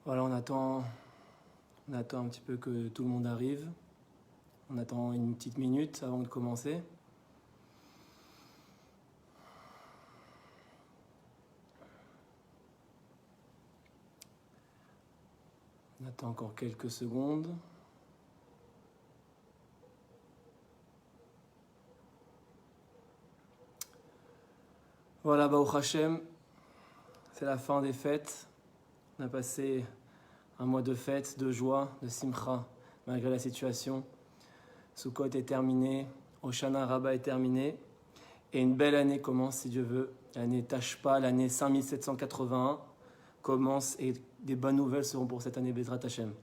Voilà, on attend un petit peu que tout le monde arrive. On attend une petite minute avant de commencer. On attend encore quelques secondes. Voilà, Baruch Hashem, c'est la fin des fêtes. On a passé un mois de fête, de joie, de simcha, malgré la situation. Sukkot est terminé, Hoshana Rabbah est terminé, et une belle année commence, si Dieu veut. L'année Tashpa, l'année 5781 commence, et des bonnes nouvelles seront pour cette année Bezrat Hashem.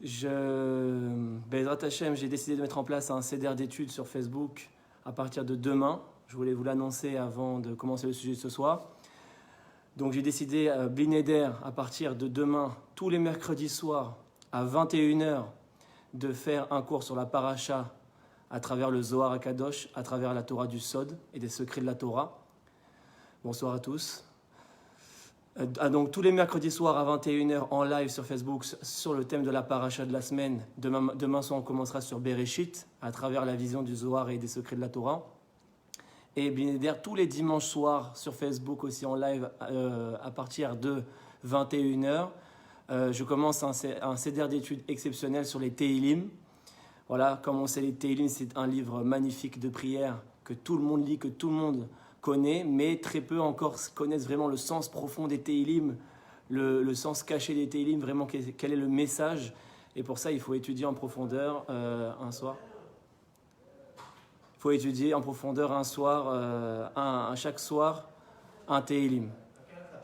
Bezrat Hashem, j'ai décidé de mettre en place un CDR d'études sur Facebook à partir de demain. Je voulais vous l'annoncer avant de commencer le sujet de ce soir. Donc j'ai décidé, Bli Neder, à partir de demain, tous les mercredis soirs, à 21h, de faire un cours sur la paracha à travers le Zohar HaKadosh, à travers la Torah du Sod et des secrets de la Torah. Bonsoir à tous. Donc tous les mercredis soirs à 21h en live sur Facebook sur le thème de la paracha de la semaine. Demain soir on commencera sur Bereshit à travers la vision du Zohar et des secrets de la Torah. Et Bli Neder tous les dimanches soirs sur Facebook aussi en live à partir de 21h. Je commence un CDR d'études exceptionnel sur les Tehillim. Voilà, comme on sait, les Tehillim, c'est un livre magnifique de prière que tout le monde lit, que tout le monde connaît, mais très peu encore connaissent vraiment le sens profond des Tehillim, le sens caché des Tehillim, vraiment quel est le message. Et pour ça, il faut étudier en profondeur un soir. Il faut étudier en profondeur un soir, chaque soir, un Tehillim.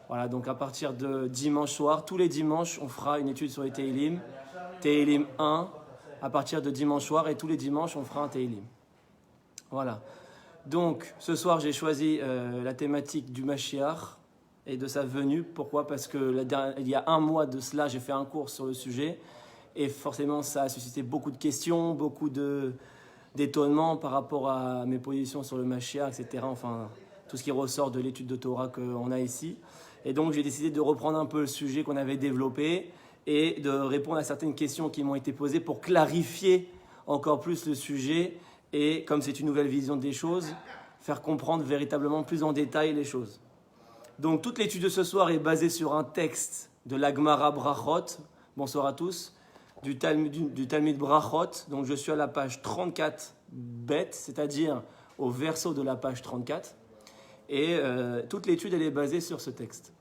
Voilà, donc à partir de dimanche soir, tous les dimanches, on fera une étude sur les Tehillim. Tehillim 1, à partir de dimanche soir, et tous les dimanches, on fera un Tehillim. Voilà. Donc, ce soir, j'ai choisi la thématique du Mashiach et de sa venue. Pourquoi ? Parce que il y a un mois de cela, j'ai fait un cours sur le sujet. Et forcément, ça a suscité beaucoup de questions, beaucoup d'étonnement par rapport à mes positions sur le Mashiach, etc. Enfin, tout ce qui ressort de l'étude de Torah qu'on a ici. Et donc, j'ai décidé de reprendre un peu le sujet qu'on avait développé et de répondre à certaines questions qui m'ont été posées pour clarifier encore plus le sujet et, comme c'est une nouvelle vision des choses, faire comprendre véritablement plus en détail les choses. Donc, toute l'étude de ce soir est basée sur un texte de la Gemara Brachot. Bonsoir à tous. Du Talmud Brachot. Donc, je suis à la page 34 bête, c'est-à-dire au verso de la page 34. Et toute l'étude, elle est basée sur ce texte.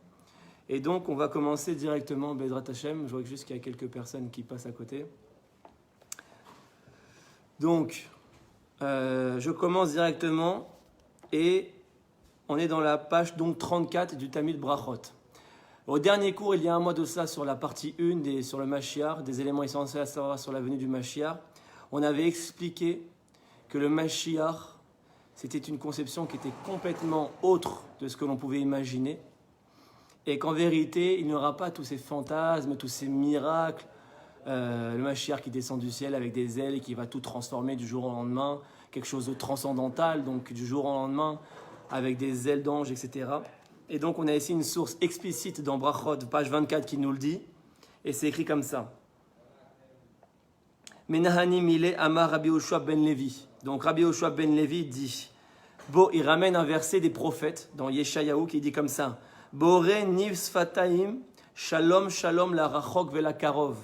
Et donc, on va commencer directement Bezrat Hashem. Je vois juste qu'il y a quelques personnes qui passent à côté. Donc, je commence directement et on est dans la page donc 34 du Talmud Brachot. Au dernier cours, il y a un mois de ça, sur la partie 1 sur le Mashiach, des éléments essentiels à savoir sur la venue du Mashiach, on avait expliqué que le Mashiach, c'était une conception qui était complètement autre de ce que l'on pouvait imaginer, et qu'en vérité, il n'y aura pas tous ces fantasmes, tous ces miracles, le Mashiach qui descend du ciel avec des ailes et qui va tout transformer du jour au lendemain, quelque chose de transcendantal, donc du jour au lendemain, avec des ailes d'ange, etc. Et donc on a ici une source explicite dans Brachot, page 24, qui nous le dit, et c'est écrit comme ça. Menahani Mile Amar Rabbi Yoshua ben Levi. Donc Rabbi Yoshua ben Levi dit, il ramène un verset des prophètes dans Yeshayahu qui dit comme ça, Boré niv sfataim, shalom shalom la rachok vela karov.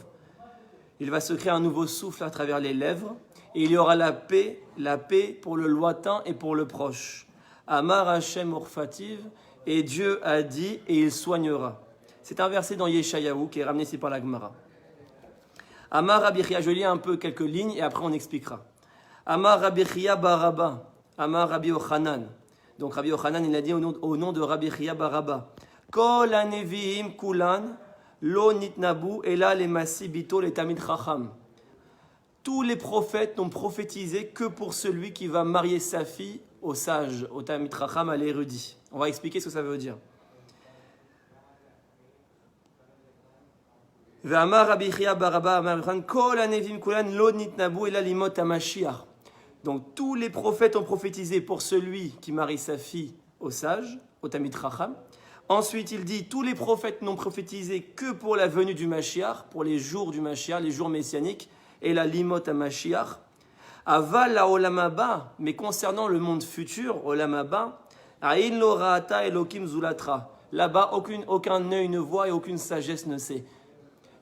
Il va se créer un nouveau souffle à travers les lèvres, et il y aura la paix pour le lointain et pour le proche. Amar Hashem Urfativ, et Dieu a dit, et il soignera. C'est un verset dans Yeshayahu qui est ramené ici par la Gemara. Amar Rabbi Chia, je lis un peu quelques lignes et après on expliquera. Amar Rabbi Chia Baraba, Amar Rabbi Yochanan. Donc Rabbi Yochanan, il a dit au nom de Rabbi Chia Baraba, Kol haneviim kulan lo nitnabu ela lemasi bito le tamid chacham. Tous les prophètes n'ont prophétisé que pour celui qui va marier sa fille au sage, au tamid chacham, à l'érudit. On va expliquer ce que ça veut dire. Ve'amar Rabbi Chia Baraba Amar Yochanan Kol haneviim kulan lo nitnabu ela limot hamashiach. Donc tous les prophètes ont prophétisé pour celui qui marie sa fille au sage, au tamid chacham. Ensuite, il dit, tous les prophètes n'ont prophétisé que pour la venue du Mashiach, pour les jours du Mashiach, les jours messianiques, et la limot à Mashiach. Aval la olam haba, mais concernant le monde futur, olam haba, aïn lo ra'ata elokim zulatra. Là-bas, aucun œil ne voit et aucune sagesse ne sait.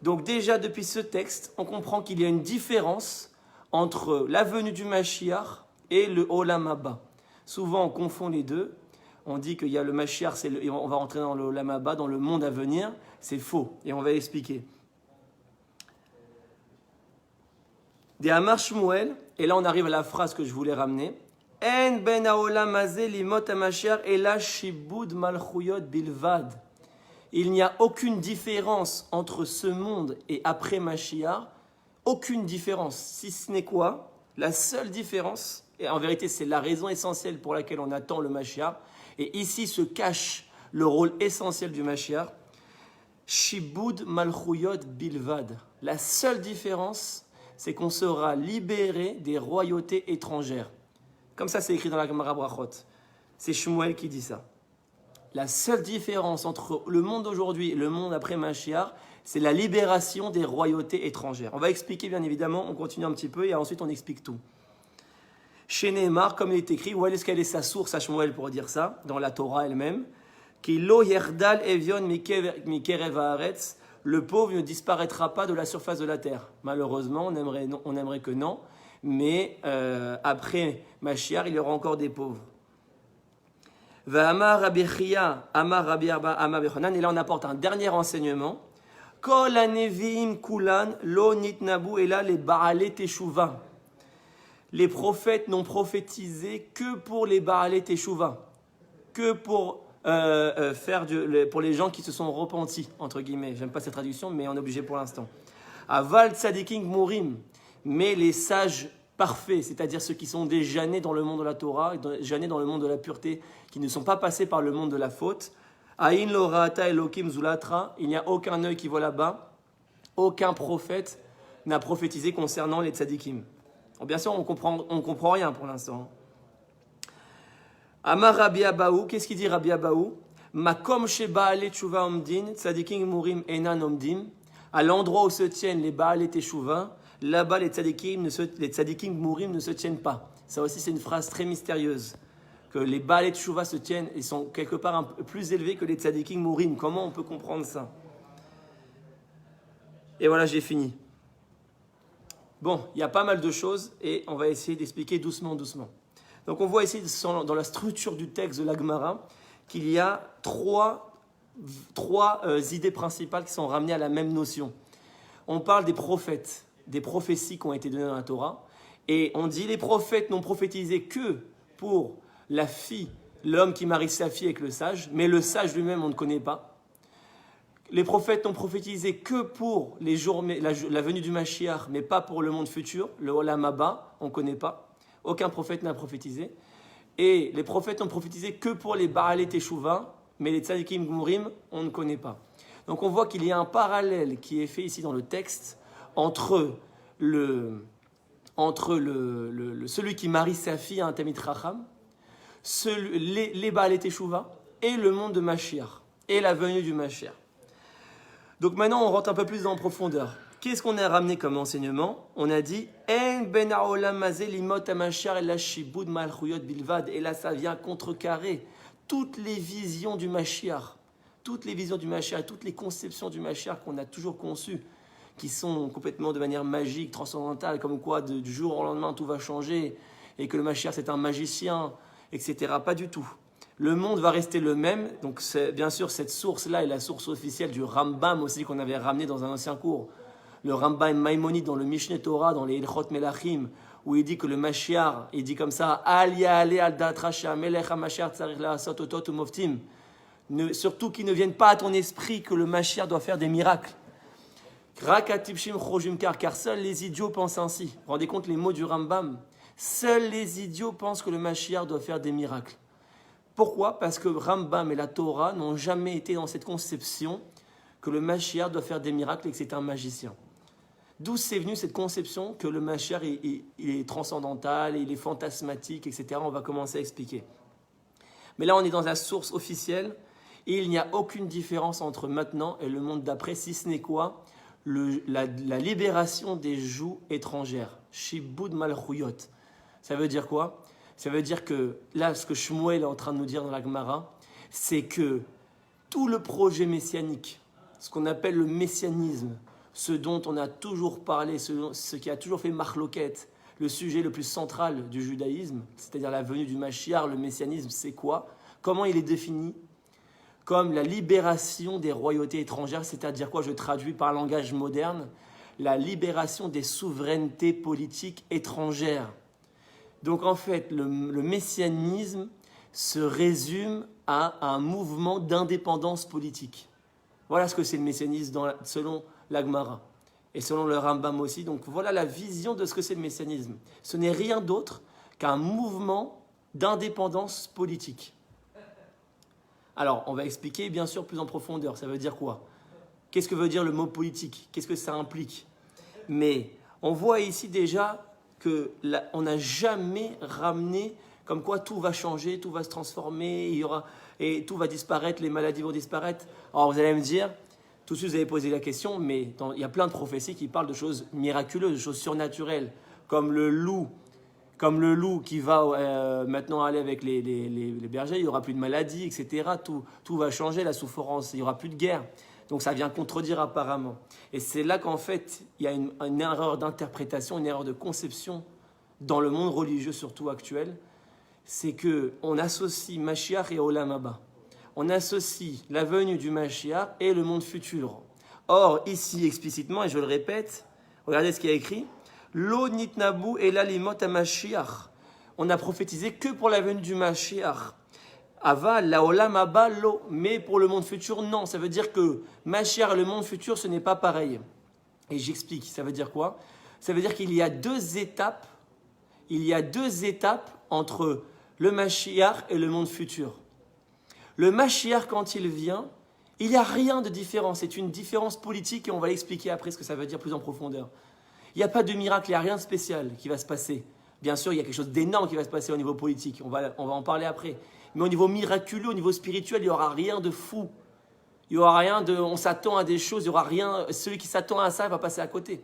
Donc déjà, depuis ce texte, on comprend qu'il y a une différence entre la venue du Mashiach et le olam haba. Souvent, on confond les deux. On dit qu'il y a le Mashiach, et on va rentrer dans le olam haba, dans le monde à venir. C'est faux, et on va expliquer. Des Amar Shmuel, et là on arrive à la phrase que je voulais ramener. En ben haolam hazeh limot hamashiach ela shibud malchuyot bilvad. Il n'y a aucune différence entre ce monde et après Mashiach. Aucune différence. Si ce n'est quoi? La seule différence, et en vérité c'est la raison essentielle pour laquelle on attend le Mashiach, et ici se cache le rôle essentiel du Mashiach. Shibud malchuyot bilvad. La seule différence, c'est qu'on sera libéré des royautés étrangères. Comme ça, c'est écrit dans la Gemara Brachot. C'est Shmuel qui dit ça. La seule différence entre le monde d'aujourd'hui et le monde après Mashiach, c'est la libération des royautés étrangères. On va expliquer, bien évidemment, on continue un petit peu et ensuite on explique tout. Chez Nehemar, comme il est écrit, où est-ce qu'elle est sa source à Shmuel pour dire ça, dans la Torah elle-même, qui lo yerdal evion mikerev haaretz. Le pauvre ne disparaîtra pas de la surface de la terre. Malheureusement, on aimerait que non, mais après Mashiach, il y aura encore des pauvres. Va'amar Rabbi Chia, Amar Rabbi Abba, Amar Bechonan, et là on apporte un dernier enseignement. Kol haneviim kulan lo nitnabu ela le ba'alei teshuva. Les prophètes n'ont prophétisé que pour les ba'alei teshuva, que pour pour les gens qui se sont repentis, entre guillemets. J'aime pas cette traduction, mais on est obligé pour l'instant. Aval tzadikim murim, mais les sages parfaits, c'est-à-dire ceux qui sont déjà nés dans le monde de la Torah, déjà nés dans le monde de la pureté, qui ne sont pas passés par le monde de la faute. Aïn lo ra'ata elokim zulatra, il n'y a aucun œil qui voit là-bas, aucun prophète n'a prophétisé concernant les tzadikim. Bon, bien sûr, on comprend rien pour l'instant. Amar Rabbi Abaou, qu'est-ce qu'il dit Rabbi Abaou? Makom she ba'alei teshuva omdin, tzadikim murim enan omdim. À l'endroit où se tiennent les ba'alei teshuva, là-bas les tzadikim murim ne se tiennent pas. Ça aussi c'est une phrase très mystérieuse. Que les ba'alei teshuva se tiennent, ils sont quelque part un peu plus élevés que les tzadikim murim. Comment on peut comprendre ça? Et voilà, j'ai fini. Bon, il y a pas mal de choses et on va essayer d'expliquer doucement. Donc on voit ici dans la structure du texte de la Gemara qu'il y a trois idées principales qui sont ramenées à la même notion. On parle des prophètes, des prophéties qui ont été données dans la Torah, et on dit les prophètes n'ont prophétisé que pour la fille, l'homme qui marie sa fille avec le sage, mais le sage lui-même on ne connaît pas. Les prophètes n'ont prophétisé que pour la venue du Mashiach, mais pas pour le monde futur, le Olam Haba, on ne connaît pas. Aucun prophète n'a prophétisé. Et les prophètes n'ont prophétisé que pour les Ba'alei Teshuva, mais les Tzadikim Gmurim, on ne connaît pas. Donc on voit qu'il y a un parallèle qui est fait ici dans le texte entre celui qui marie sa fille à un Tamid Chacham, les Ba'alei Teshuva, et le monde de Mashiach, et la venue du Mashiach. Donc maintenant on rentre un peu plus en profondeur. Qu'est-ce qu'on a ramené comme enseignement? On a dit En ben haolam hazeh limot hamashiach ela shibud malchuyot bilvad. Et là, ça vient contrecarrer toutes les visions du Mashiach, toutes les conceptions du Mashiach qu'on a toujours conçues, qui sont complètement de manière magique, transcendantale, comme quoi du jour au lendemain tout va changer et que le Mashiach c'est un magicien, etc. Pas du tout. Le monde va rester le même. Donc bien sûr cette source-là est la source officielle du Rambam aussi qu'on avait ramené dans un ancien cours. Le Rambam Maïmonide dans le Mishneh Torah, dans les Ilchot Melachim, où il dit que le Mashiach, il dit comme ça, Al ya'ale al da'atra she'hamelech ha'mashiach tzarich la'asot otot u'moftim. Surtout qu'ils ne viennent pas à ton esprit que le Mashiach doit faire des miracles. Rak atipshim chojim car seuls les idiots pensent ainsi. Vous vous rendez compte les mots du Rambam? Seuls les idiots pensent que le Mashiach doit faire des miracles. Pourquoi? Parce que Rambam et la Torah n'ont jamais été dans cette conception que le Mashiach doit faire des miracles et que c'est un magicien. D'où c'est venu cette conception que le Mashiach il est transcendantal, il est fantasmatique, etc. On va commencer à expliquer. Mais là, on est dans la source officielle. Et il n'y a aucune différence entre maintenant et le monde d'après, si ce n'est quoi? La libération des joues étrangères. Shibud malchuyot. Ça veut dire quoi? Ça veut dire que là, ce que Shmuel est en train de nous dire dans la Gemara, c'est que tout le projet messianique, ce qu'on appelle le messianisme, ce dont on a toujours parlé, ce qui a toujours fait marloquette, le sujet le plus central du judaïsme, c'est-à-dire la venue du Mashiach, le messianisme, c'est quoi? Comment il est défini? Comme la libération des royautés étrangères, c'est-à-dire quoi? Je traduis par langage moderne, la libération des souverainetés politiques étrangères. Donc en fait, le messianisme se résume à un mouvement d'indépendance politique. Voilà ce que c'est le messianisme selon la Gemara et selon le Rambam aussi. Donc voilà la vision de ce que c'est le messianisme. Ce n'est rien d'autre qu'un mouvement d'indépendance politique. Alors, on va expliquer bien sûr plus en profondeur. Ça veut dire quoi? Qu'est-ce que veut dire le mot politique? Qu'est-ce que ça implique? Mais on voit ici déjà qu'on n'a jamais ramené comme quoi tout va changer, tout va se transformer, et tout va disparaître, les maladies vont disparaître. Alors vous allez me dire, tout de suite vous avez posé la question, mais il y a plein de prophéties qui parlent de choses miraculeuses, de choses surnaturelles, comme le loup qui va maintenant aller avec les bergers, il n'y aura plus de maladies, etc. Tout va changer, la souffrance, il n'y aura plus de guerre. Donc ça vient contredire apparemment. Et c'est là qu'en fait, il y a une erreur d'interprétation, une erreur de conception dans le monde religieux surtout actuel. C'est qu'on associe Mashiach et Olam Haba. On associe la venue du Mashiach et le monde futur. Or, ici explicitement, et je le répète, regardez ce qu'il y a écrit, Lo nitnabu ela limot ha-Mashiach. On n'a prophétisé que pour la venue du Mashiach. Ava la Olam Haba lo. Mais pour le monde futur, non. Ça veut dire que Mashiach et le monde futur, ce n'est pas pareil. Et j'explique. Ça veut dire quoi? Ça veut dire qu'il y a deux étapes. Il y a deux étapes entre le Mashiach et le monde futur. Le Mashiach, quand il vient, il n'y a rien de différent. C'est une différence politique et on va l'expliquer après ce que ça veut dire plus en profondeur. Il n'y a pas de miracle, il n'y a rien de spécial qui va se passer. Bien sûr, il y a quelque chose d'énorme qui va se passer au niveau politique. On va en parler après. Mais au niveau miraculeux, au niveau spirituel, il n'y aura rien de fou. Il n'y aura rien de... On s'attend à des choses, il n'y aura rien... Celui qui s'attend à ça va passer à côté.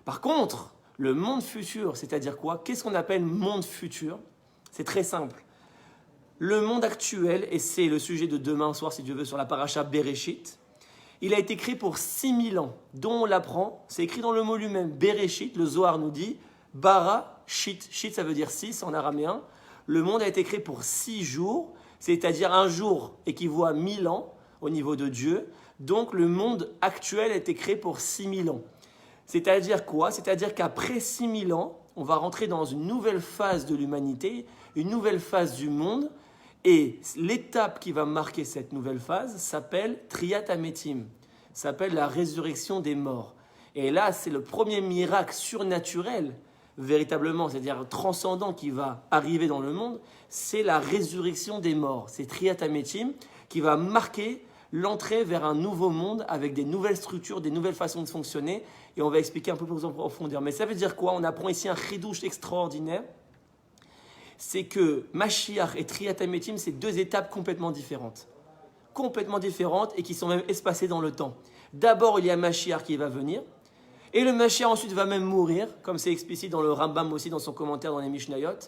Par contre, le monde futur, c'est-à-dire quoi? Qu'est-ce qu'on appelle monde futur? C'est très simple. Le monde actuel, et c'est le sujet de demain soir, si Dieu veut, sur la paracha Bereshit, il a été créé pour 6000 ans, dont on l'apprend, c'est écrit dans le mot lui-même, Bereshit, le Zohar nous dit, Bara, Shit, Shit ça veut dire 6 en araméen, le monde a été créé pour 6 jours, c'est-à-dire un jour équivaut à 1000 ans au niveau de Dieu, donc le monde actuel a été créé pour 6000 ans. C'est-à-dire quoi? C'est-à-dire qu'après 6000 ans, on va rentrer dans une nouvelle phase de l'humanité, une nouvelle phase du monde, et l'étape qui va marquer cette nouvelle phase s'appelle Triyat HaMetim, s'appelle la résurrection des morts. Et là, c'est le premier miracle surnaturel, véritablement, c'est-à-dire transcendant qui va arriver dans le monde, c'est la résurrection des morts. C'est Triyat HaMetim qui va marquer l'entrée vers un nouveau monde avec des nouvelles structures, des nouvelles façons de fonctionner, et on va expliquer un peu plus en profondeur. Mais ça veut dire quoi? On apprend ici un chidouche extraordinaire, c'est que Mashiach et Triyat HaMetim, c'est deux étapes complètement différentes et qui sont même espacées dans le temps. D'abord, il y a Mashiach qui va venir, et le Mashiach ensuite va même mourir, comme c'est explicite dans le Rambam aussi, dans son commentaire dans les Mishnayot.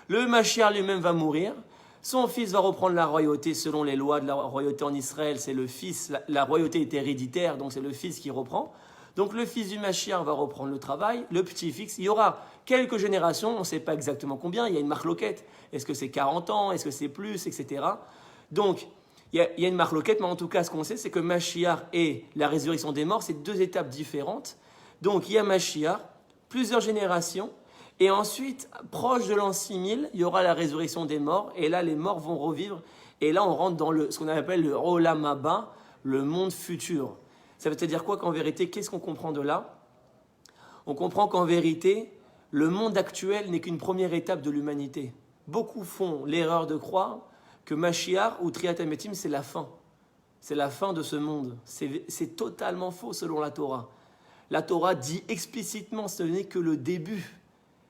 Le Mashiach lui-même va mourir, son fils va reprendre la royauté selon les lois de la royauté en Israël, c'est le fils, la royauté est héréditaire, donc c'est le fils qui reprend. Donc le fils du Mashiach va reprendre le travail, le petit-fils, il y aura quelques générations, on ne sait pas exactement combien, il y a une marloquette, est-ce que c'est 40 ans, est-ce que c'est plus, etc. Donc il y a une marloquette, mais en tout cas ce qu'on sait, c'est que Mashiach et la résurrection des morts, c'est deux étapes différentes. Donc il y a Mashiach, plusieurs générations, et ensuite, proche de l'an 6000, il y aura la résurrection des morts, et là les morts vont revivre, et là on rentre dans ce qu'on appelle le Olam Haba, le monde futur. Ça veut dire quoi qu'en vérité, qu'est-ce qu'on comprend de là? On comprend qu'en vérité, le monde actuel n'est qu'une première étape de l'humanité. Beaucoup font l'erreur de croire que Mashiach ou Triyat HaMetim, c'est la fin. C'est la fin de ce monde. C'est totalement faux selon la Torah. La Torah dit explicitement ce n'est que le début.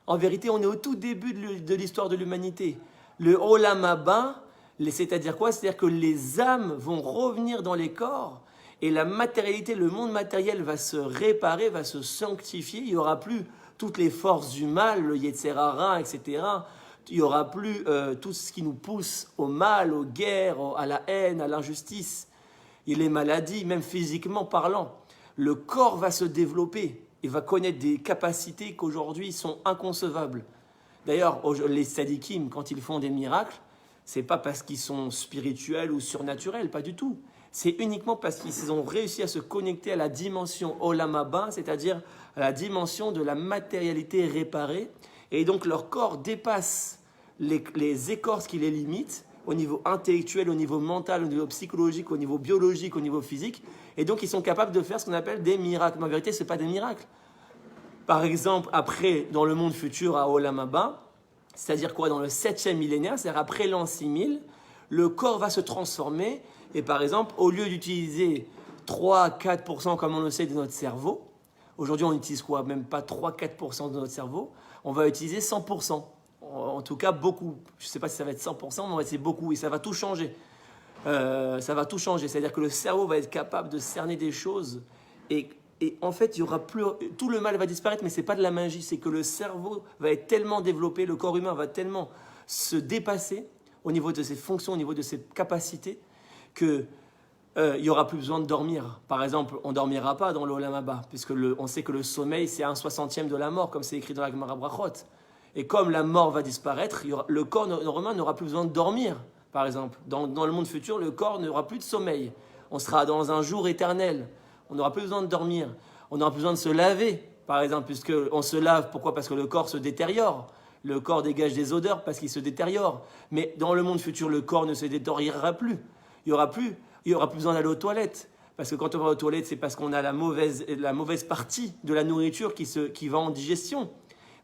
En vérité, on est au tout début de l'histoire de l'humanité. Le Olam Haba, C'est-à-dire quoi? C'est-à-dire que les âmes vont revenir dans les corps et la matérialité, le monde matériel va se réparer, va se sanctifier. Il n'y aura plus toutes les forces du mal, le Yetzer Hara, etc. Il n'y aura plus tout ce qui nous pousse au mal, aux guerres, à la haine, à l'injustice. Et les maladies, même physiquement parlant. Le corps va se développer et va connaître des capacités qu'aujourd'hui sont inconcevables. D'ailleurs, les tzadikim, quand ils font des miracles, c'est pas parce qu'ils sont spirituels ou surnaturels, pas du tout. C'est uniquement parce qu'ils ont réussi à se connecter à la dimension Olam Haba, c'est-à-dire à la dimension de la matérialité réparée. Et donc leur corps dépasse les écorces qui les limitent, au niveau intellectuel, au niveau mental, au niveau psychologique, au niveau biologique, au niveau physique. Et donc ils sont capables de faire ce qu'on appelle des miracles. Mais en vérité, ce n'est pas des miracles. Par exemple, après, dans le monde futur à Olam Haba, c'est-à-dire quoi, dans le 7e millénaire, c'est-à-dire après l'an 6000, le corps va se transformer et par exemple, au lieu d'utiliser 3-4% comme on le sait de notre cerveau, aujourd'hui on utilise quoi? Même pas 3-4% de notre cerveau, on va utiliser 100%. En tout cas, beaucoup. Je ne sais pas si ça va être 100%, mais on va essayer beaucoup et ça va tout changer. Ça va tout changer, c'est-à-dire que le cerveau va être capable de cerner des choses et en fait, il y aura plus, tout le mal va disparaître, mais ce n'est pas de la magie, c'est que le cerveau va être tellement développé, le corps humain va tellement se dépasser au niveau de ses fonctions, au niveau de ses capacités, qu'il n'y aura plus besoin de dormir. Par exemple, on ne dormira pas dans l'Olam Haba, puisque on sait que le sommeil, c'est 1/60e de la mort, comme c'est écrit dans la Gemara Brachot. Et comme la mort va disparaître, le corps humain n'aura plus besoin de dormir, par exemple. Dans le monde futur, le corps n'aura plus de sommeil. On sera dans un jour éternel. On n'aura plus besoin de dormir. On n'aura plus besoin de se laver, par exemple, puisqu'on se lave. Pourquoi? Parce que le corps se détériore. Le corps dégage des odeurs parce qu'il se détériore. Mais dans le monde futur, le corps ne se détériorera plus. Il n'y aura plus besoin d'aller aux toilettes. Parce que quand on va aux toilettes, c'est parce qu'on a la mauvaise partie de la nourriture qui va en digestion.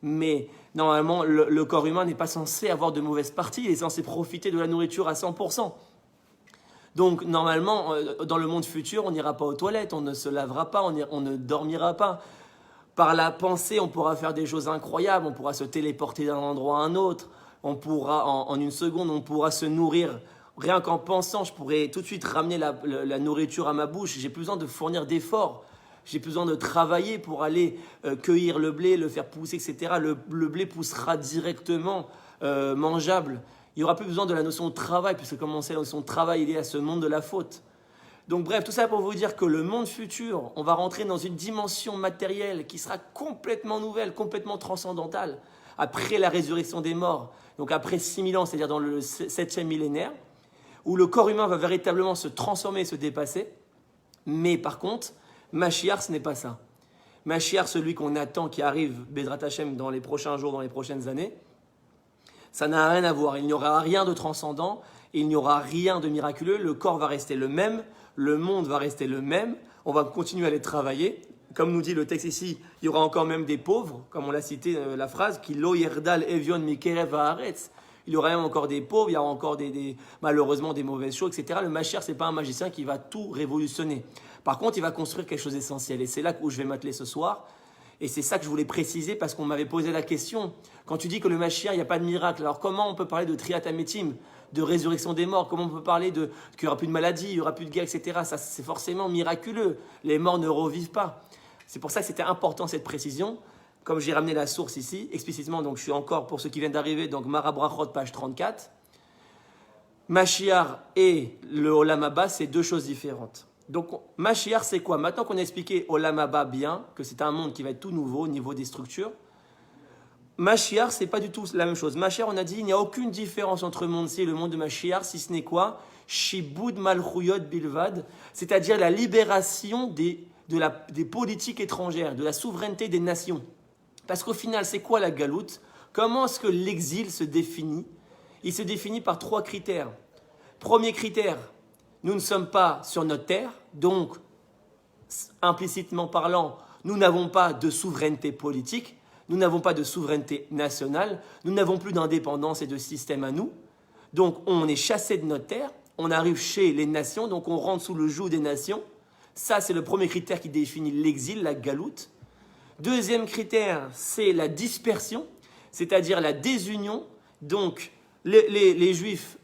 Mais normalement, le corps humain n'est pas censé avoir de mauvaises parties. Il est censé profiter de la nourriture à 100%. Donc, normalement, dans le monde futur, on n'ira pas aux toilettes, on ne se lavera pas, on ne dormira pas. Par la pensée, on pourra faire des choses incroyables, on pourra se téléporter d'un endroit à un autre, on pourra, en une seconde, on pourra se nourrir. Rien qu'en pensant, je pourrais tout de suite ramener la nourriture à ma bouche. J'ai plus besoin de fournir d'efforts. J'ai plus besoin de travailler pour aller cueillir le blé, le faire pousser, etc. Le blé poussera directement mangeable. Il n'y aura plus besoin de la notion de travail, puisque comme on sait, la notion de travail est liée à ce monde de la faute. Donc bref, tout ça pour vous dire que le monde futur, on va rentrer dans une dimension matérielle qui sera complètement nouvelle, complètement transcendantale, après la résurrection des morts, donc après 6000 ans, c'est-à-dire dans le 7e millénaire, où le corps humain va véritablement se transformer et se dépasser. Mais par contre, Mashiach, ce n'est pas ça. Mashiach, celui qu'on attend, qui arrive, Bezrat Hashem, dans les prochains jours, dans les prochaines années, ça n'a rien à voir. Il n'y aura rien de transcendant, il n'y aura rien de miraculeux. Le corps va rester le même, le monde va rester le même. On va continuer à aller travailler. Comme nous dit le texte ici, il y aura encore même des pauvres, comme on l'a cité la phrase, qui lo yerdal evion mikerev haaretz. Il y aura même encore des pauvres, il y aura encore malheureusement des mauvaises choses, etc. Le Mashiach, ce n'est pas un magicien qui va tout révolutionner. Par contre, il va construire quelque chose d'essentiel. Et c'est là où je vais m'atteler ce soir. Et c'est ça que je voulais préciser parce qu'on m'avait posé la question. Quand tu dis que le Mashiach, il n'y a pas de miracle, alors comment on peut parler de Triat Hametim, de résurrection des morts? Comment on peut parler qu'il n'y aura plus de maladie, il n'y aura plus de guerre, etc. Ça, c'est forcément miraculeux. Les morts ne revivent pas. C'est pour ça que c'était important cette précision. Comme j'ai ramené la source ici, explicitement, donc je suis encore, pour ceux qui viennent d'arriver, donc Mara Brachot, page 34. Mashiach et le Olam Haba, c'est deux choses différentes. Donc, Mashiach, c'est quoi? Maintenant qu'on a expliqué Olam Haba bien, que c'est un monde qui va être tout nouveau au niveau des structures, Mashiach, c'est pas du tout la même chose. Mashiach, on a dit, il n'y a aucune différence entre le monde-ci et le monde de Mashiach, si ce n'est quoi? Shibud Malchuyot Bilvad, c'est-à-dire la libération des politiques étrangères, de la souveraineté des nations. Parce qu'au final, c'est quoi la galoute? Comment est-ce que l'exil se définit? Il se définit par 3 critères. Premier critère, nous ne sommes pas sur notre terre, donc, implicitement parlant, nous n'avons pas de souveraineté politique, nous n'avons pas de souveraineté nationale, nous n'avons plus d'indépendance et de système à nous. Donc, on est chassé de notre terre, on arrive chez les nations, donc on rentre sous le joug des nations. Ça, c'est le premier critère qui définit l'exil, la galoute. Deuxième critère, c'est la dispersion, c'est-à-dire la désunion. Donc, Les Juifs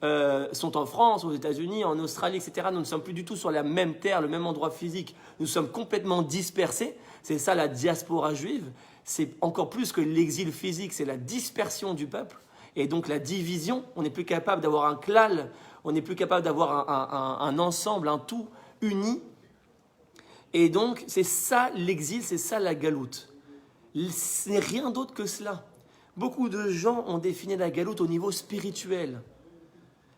sont en France, aux États-Unis, en Australie, etc. Nous ne sommes plus du tout sur la même terre, le même endroit physique. Nous sommes complètement dispersés. C'est ça la diaspora juive. C'est encore plus que l'exil physique, c'est la dispersion du peuple. Et donc la division, on n'est plus capable d'avoir un klal, on n'est plus capable d'avoir un ensemble, un tout uni. Et donc c'est ça l'exil, c'est ça la galoute. Ce n'est rien d'autre que cela. Beaucoup de gens ont défini la galoute au niveau spirituel.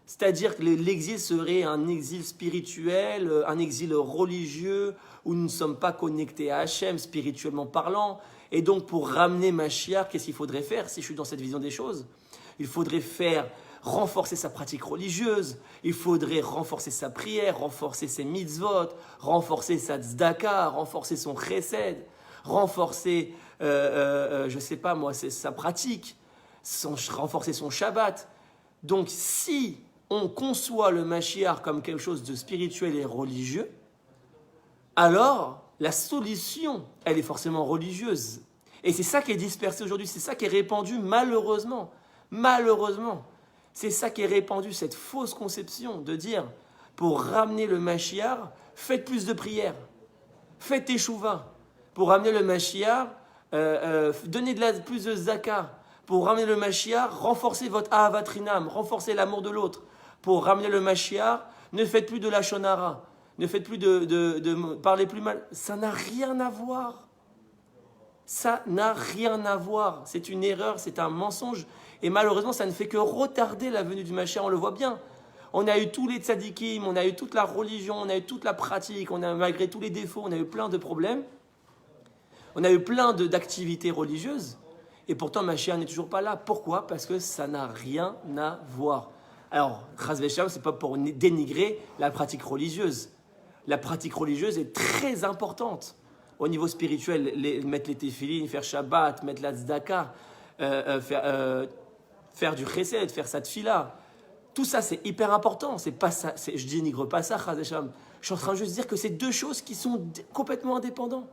C'est-à-dire que l'exil serait un exil spirituel, un exil religieux, où nous ne sommes pas connectés à Hachem, spirituellement parlant. Et donc, pour ramener Mashiach, qu'est-ce qu'il faudrait faire, si je suis dans cette vision des choses? Il faudrait renforcer sa pratique religieuse, il faudrait renforcer sa prière, renforcer ses mitzvot, renforcer sa tzedaka, renforcer son chesed, renforcer, je ne sais pas moi, sa pratique, renforcer son Shabbat. Donc, si on conçoit le Mashiach comme quelque chose de spirituel et religieux, alors la solution, elle est forcément religieuse. Et c'est ça qui est dispersé aujourd'hui, c'est ça qui est répandu malheureusement. Malheureusement, c'est ça qui est répandu, cette fausse conception de dire, pour ramener le Mashiach, faites plus de prières, faites teshuva. Pour ramener le Mashiach, donnez plus de zaka. Pour ramener le Mashiach, renforcez votre ahavatrinam, renforcez l'amour de l'autre. Pour ramener le Mashiach, ne faites plus de la shonara, ne faites plus de parler plus mal. Ça n'a rien à voir. Ça n'a rien à voir. C'est une erreur, c'est un mensonge. Et malheureusement, ça ne fait que retarder la venue du Mashiach, on le voit bien. On a eu tous les tzadikim, on a eu toute la religion, on a eu toute la pratique, malgré tous les défauts, on a eu plein de problèmes. On a eu plein d'activités religieuses. Et pourtant, Mashiach n'est toujours pas là. Pourquoi? Parce que ça n'a rien à voir. Alors, Chas v'Shalom, ce n'est pas pour dénigrer la pratique religieuse. La pratique religieuse est très importante. Au niveau spirituel, mettre les téfilines, faire Shabbat, mettre la tzedaka, faire du chesed, faire sa tfila. Tout ça, c'est hyper important. C'est pas ça, je dénigre pas ça, Chas v'Shalom. Je suis en train juste de dire que c'est deux choses qui sont complètement indépendantes.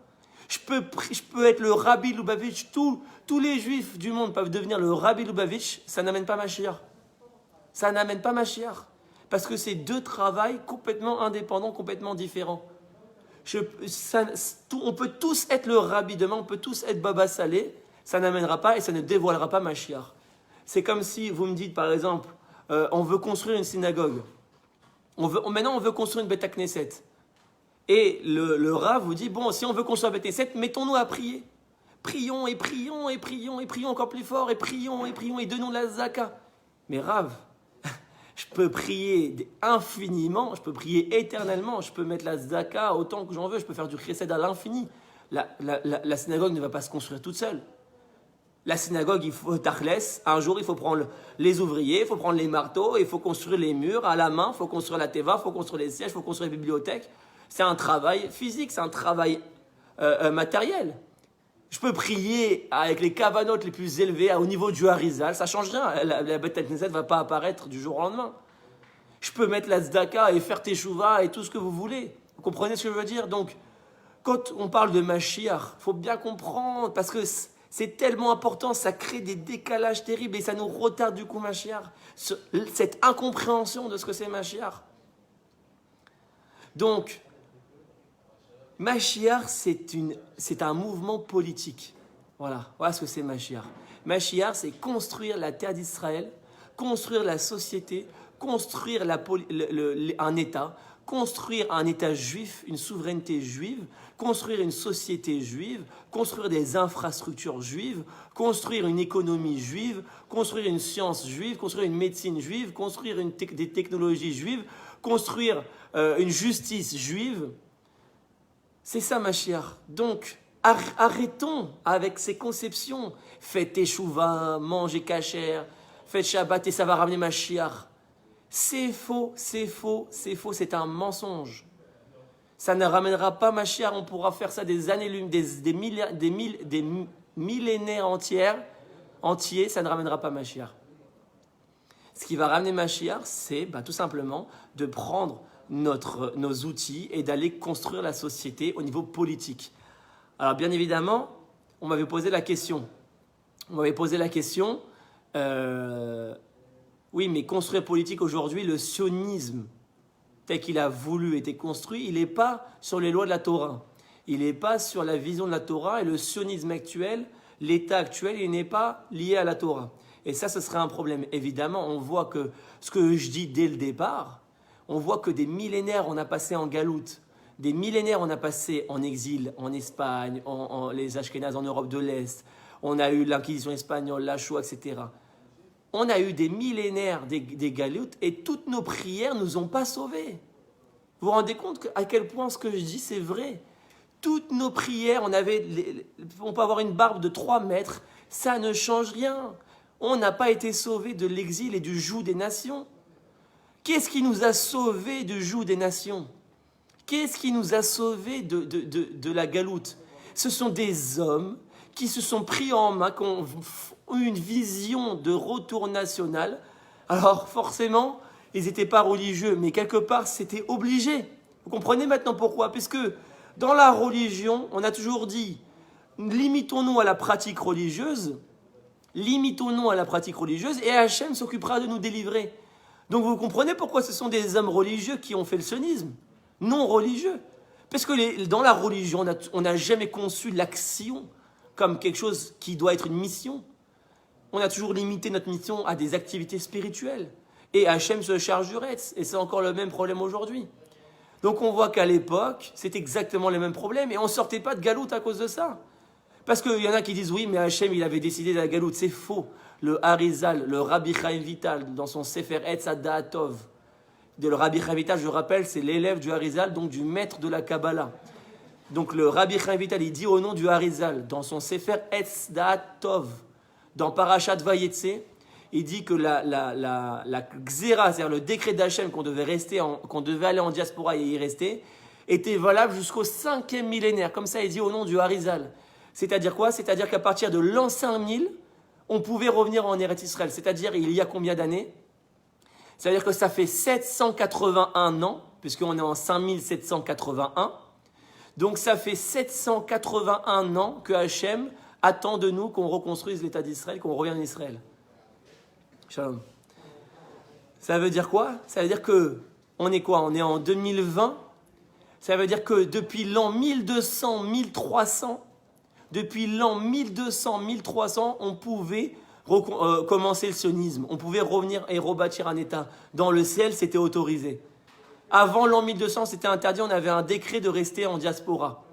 Je peux être le Rabbi Lubavitch, tous les juifs du monde peuvent devenir le Rabbi Lubavitch, ça n'amène pas Mashiach. Ça n'amène pas Mashiach. Parce que c'est deux travails complètement indépendants, complètement différents. On peut tous être le Rabbi demain, on peut tous être Baba Salé, ça n'amènera pas et ça ne dévoilera pas Mashiach. C'est comme si vous me dites par exemple, on veut construire une synagogue. Maintenant on veut construire une Beth Knesset. Et le Rav vous dit, bon, si on veut construire un Beth Knesset, mettons-nous à prier. Prions et prions et prions et prions encore plus fort et prions et donnons de la zaka. Mais Rav, je peux prier infiniment, je peux prier éternellement, je peux mettre la zaka autant que j'en veux, je peux faire du chesed à l'infini. La synagogue ne va pas se construire toute seule. La synagogue, il faut tachles, un jour il faut prendre les ouvriers, il faut prendre les marteaux, il faut construire les murs à la main, il faut construire la teva, il faut construire les sièges, il faut construire les bibliothèques. C'est un travail physique, c'est un travail matériel. Je peux prier avec les cavanotes les plus élevées au niveau du Harizal, ça ne change rien. La Beth Knesset ne va pas apparaître du jour au lendemain. Je peux mettre la tzedaka et faire teshuva et tout ce que vous voulez. Vous comprenez ce que je veux dire? Donc, quand on parle de Mashiach, il faut bien comprendre, parce que c'est tellement important, ça crée des décalages terribles et ça nous retarde du coup Mashiach. Cette incompréhension de ce que c'est Mashiach. Donc, Mashiach, c'est un mouvement politique. Voilà ce que c'est Mashiach. Mashiach, c'est construire la terre d'Israël, construire la société, construire un État, construire un État juif, une souveraineté juive, construire une société juive, construire des infrastructures juives, construire une économie juive, construire une science juive, construire une médecine juive, construire des technologies juives, construire une justice juive. C'est ça, Mashiach. Donc, arrêtons avec ces conceptions. Faites teshuva, mangez kasher, faites Shabbat et ça va ramener Mashiach. C'est faux, c'est faux, c'est faux, c'est un mensonge. Ça ne ramènera pas Mashiach, on pourra faire ça des années, des millénaires entiers, ça ne ramènera pas Mashiach. Ce qui va ramener Mashiach, c'est tout simplement de prendre nos outils et d'aller construire la société au niveau politique. Alors bien évidemment, on m'avait posé la question. Oui, mais construire politique aujourd'hui, le sionisme, tel qu'il a voulu été construit, il n'est pas sur les lois de la Torah. Il n'est pas sur la vision de la Torah et le sionisme actuel, l'État actuel, il n'est pas lié à la Torah. Et ça, ce serait un problème. Évidemment, on voit que ce que je dis dès le départ, on voit que des millénaires on a passé en galoute, des millénaires on a passé en exil, en Espagne, les Ashkénazes en Europe de l'Est, on a eu l'Inquisition espagnole, la Shoah, etc. On a eu des millénaires des galoutes et toutes nos prières ne nous ont pas sauvés. Vous vous rendez compte à quel point ce que je dis, c'est vrai? Toutes nos prières, on peut avoir une barbe de 3 mètres, ça ne change rien. On n'a pas été sauvés de l'exil et du joug des nations. Qu'est-ce qui nous a sauvés du joug des nations? Qu'est-ce qui nous a sauvés de la galoute? Ce sont des hommes qui se sont pris en main, qui ont eu une vision de retour national. Alors forcément, ils n'étaient pas religieux, mais quelque part, c'était obligé. Vous comprenez maintenant pourquoi? Puisque dans la religion, on a toujours dit, limitons-nous à la pratique religieuse, et Hachem s'occupera de nous délivrer. Donc vous comprenez pourquoi ce sont des hommes religieux qui ont fait le sionisme, non religieux. Parce que dans la religion, on n'a jamais conçu l'action comme quelque chose qui doit être une mission. On a toujours limité notre mission à des activités spirituelles. Et Hachem se charge du reste. Et c'est encore le même problème aujourd'hui. Donc on voit qu'à l'époque, c'est exactement le même problème. Et on ne sortait pas de galoute à cause de ça. Parce qu'il y en a qui disent, oui, mais Hachem, il avait décidé de la galoute. C'est faux. Le Harizal, le Rabbi Chaim Vital, dans son Sefer Etz Da'atov, le Rabbi Chaim Vital, je rappelle, c'est l'élève du Harizal, donc du maître de la Kabbalah. Donc le Rabbi Chaim Vital, il dit au nom du Harizal, dans son Sefer Etz Da'atov, dans Parashat Vayetse, il dit que la Xéra, c'est-à-dire le décret d'Hachem qu'on devait aller en diaspora et y rester, était valable jusqu'au 5e millénaire. Comme ça, il dit au nom du Harizal. C'est-à-dire quoi? C'est-à-dire qu'à partir de l'an 5000, on pouvait revenir en Eretz Israël. C'est-à-dire, il y a combien d'années? C'est-à-dire que ça fait 781 ans, puisqu'on est en 5781. Donc, ça fait 781 ans que Hachem attend de nous qu'on reconstruise l'État d'Israël, qu'on revienne en Israël. Shalom. Ça veut dire quoi? Ça veut dire que, on est quoi? On est en 2020. Ça veut dire que depuis l'an 1200, 1300, depuis l'an 1200, 1300, on pouvait commencer le sionisme. On pouvait revenir et rebâtir un État. Dans le ciel, c'était autorisé. Avant l'an 1200, c'était interdit. On avait un décret de rester en diaspora.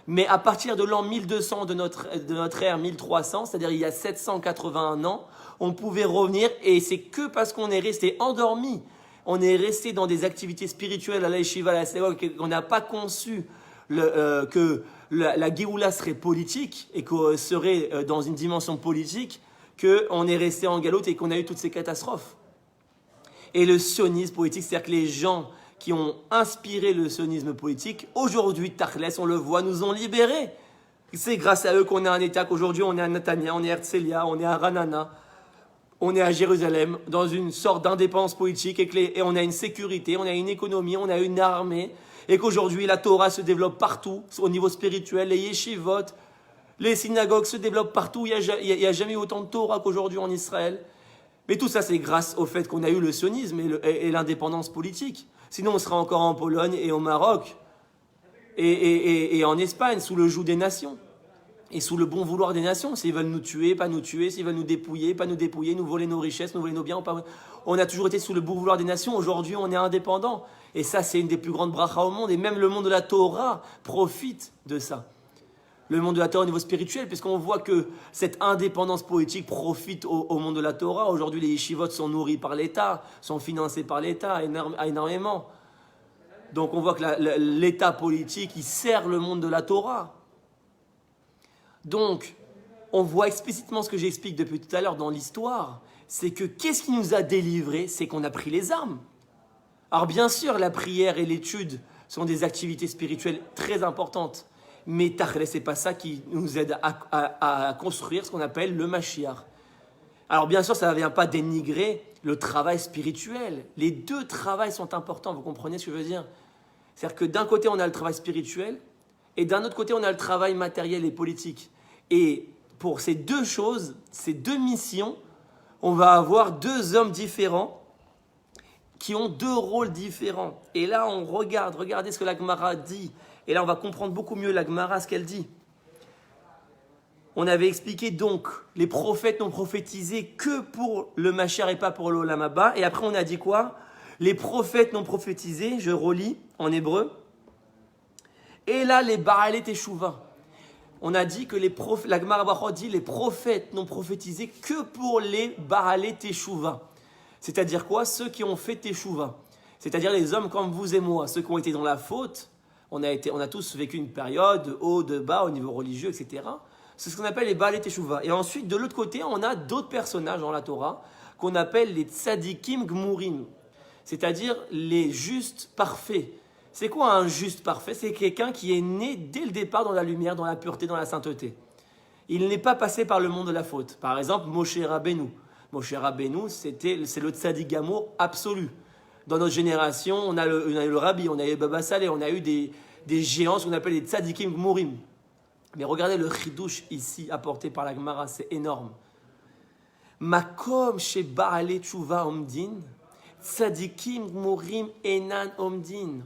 Mais à partir de l'an 1200 de notre ère 1300, c'est-à-dire il y a 781 ans, on pouvait revenir. Et c'est que parce qu'on est resté endormi, on est resté dans des activités spirituelles à la yeshiva, à la synagogue, qu'on n'a pas conçu que la Géoula serait politique et qu'on serait dans une dimension politique, qu'on est resté en galoute et qu'on a eu toutes ces catastrophes. Et le sionisme politique, c'est-à-dire que les gens qui ont inspiré le sionisme politique, aujourd'hui, Tachles, on le voit, nous ont libérés. C'est grâce à eux qu'on a un État, qu'aujourd'hui on est à Netanya, on est à Herzliya, on est à Ranana, on est à Jérusalem, dans une sorte d'indépendance politique, et on a une sécurité, on a une économie, on a une armée, et qu'aujourd'hui la Torah se développe partout, au niveau spirituel, les yeshivot, les synagogues se développent partout, il n'y a jamais eu autant de Torah qu'aujourd'hui en Israël. Mais tout ça, c'est grâce au fait qu'on a eu le sionisme et l'indépendance politique. Sinon, on serait encore en Pologne et au Maroc et en Espagne, sous le joug des nations. Et sous le bon vouloir des nations. S'ils veulent nous tuer, pas nous tuer. S'ils veulent nous dépouiller, pas nous dépouiller. Nous voler nos richesses, nous voler nos biens. On a toujours été sous le bon vouloir des nations. Aujourd'hui, on est indépendant. Et ça, c'est une des plus grandes brachas au monde. Et même le monde de la Torah profite de ça. Le monde de la Torah au niveau spirituel, puisqu'on voit que cette indépendance politique profite au monde de la Torah. Aujourd'hui, les yeshivot sont nourris par l'État, sont financés par l'État énormément. Donc on voit que l'État politique, il sert le monde de la Torah. Donc, on voit explicitement ce que j'explique depuis tout à l'heure dans l'histoire, c'est que qu'est-ce qui nous a délivrés? C'est qu'on a pris les armes. Alors bien sûr, la prière et l'étude sont des activités spirituelles très importantes. Mais Tachlès, c'est pas ça qui nous aide à construire ce qu'on appelle le Mashiach. Alors bien sûr, ça ne vient pas dénigrer le travail spirituel. Les deux travails sont importants, vous comprenez ce que je veux dire? C'est-à-dire que d'un côté, on a le travail spirituel, et d'un autre côté, on a le travail matériel et politique. Et pour ces deux choses, ces deux missions, on va avoir deux hommes différents qui ont deux rôles différents. Et là, on regarde, regardez ce que la Gemara dit. Et là, on va comprendre beaucoup mieux la Gemara, ce qu'elle dit. On avait expliqué donc, les prophètes n'ont prophétisé que pour le Mashiach et pas pour l'Olam Haba. Et après, on a dit quoi? Les prophètes n'ont prophétisé, je relis en hébreu. Et là, les Baalé Teshuvah. On a dit que la Gemara Brachot dit les prophètes n'ont prophétisé que pour les Baalé Teshuvah. C'est-à-dire quoi? Ceux qui ont fait Teshuvah. C'est-à-dire les hommes comme vous et moi, ceux qui ont été dans la faute. On a tous vécu une période de haut, de bas, au niveau religieux, etc. C'est ce qu'on appelle les Baalé Teshuvah. Et ensuite, de l'autre côté, on a d'autres personnages dans la Torah qu'on appelle les Tzadikim Gmurim. C'est-à-dire les justes parfaits. C'est quoi un juste parfait? C'est quelqu'un qui est né dès le départ dans la lumière, dans la pureté, dans la sainteté. Il n'est pas passé par le monde de la faute. Par exemple, Moshe Rabbeinu. Moshe Rabbeinu, c'est le tzaddik gamour absolu. Dans notre génération, on a le Rabbi, on a eu Baba Saleh, on a eu des géants, ce qu'on appelle les tzadikim gmurim. Mais regardez le chidouche ici apporté par la Gemara, c'est énorme. Makom chez Baalé Teshuvah omdin, tzadikim gmurim enan omdin.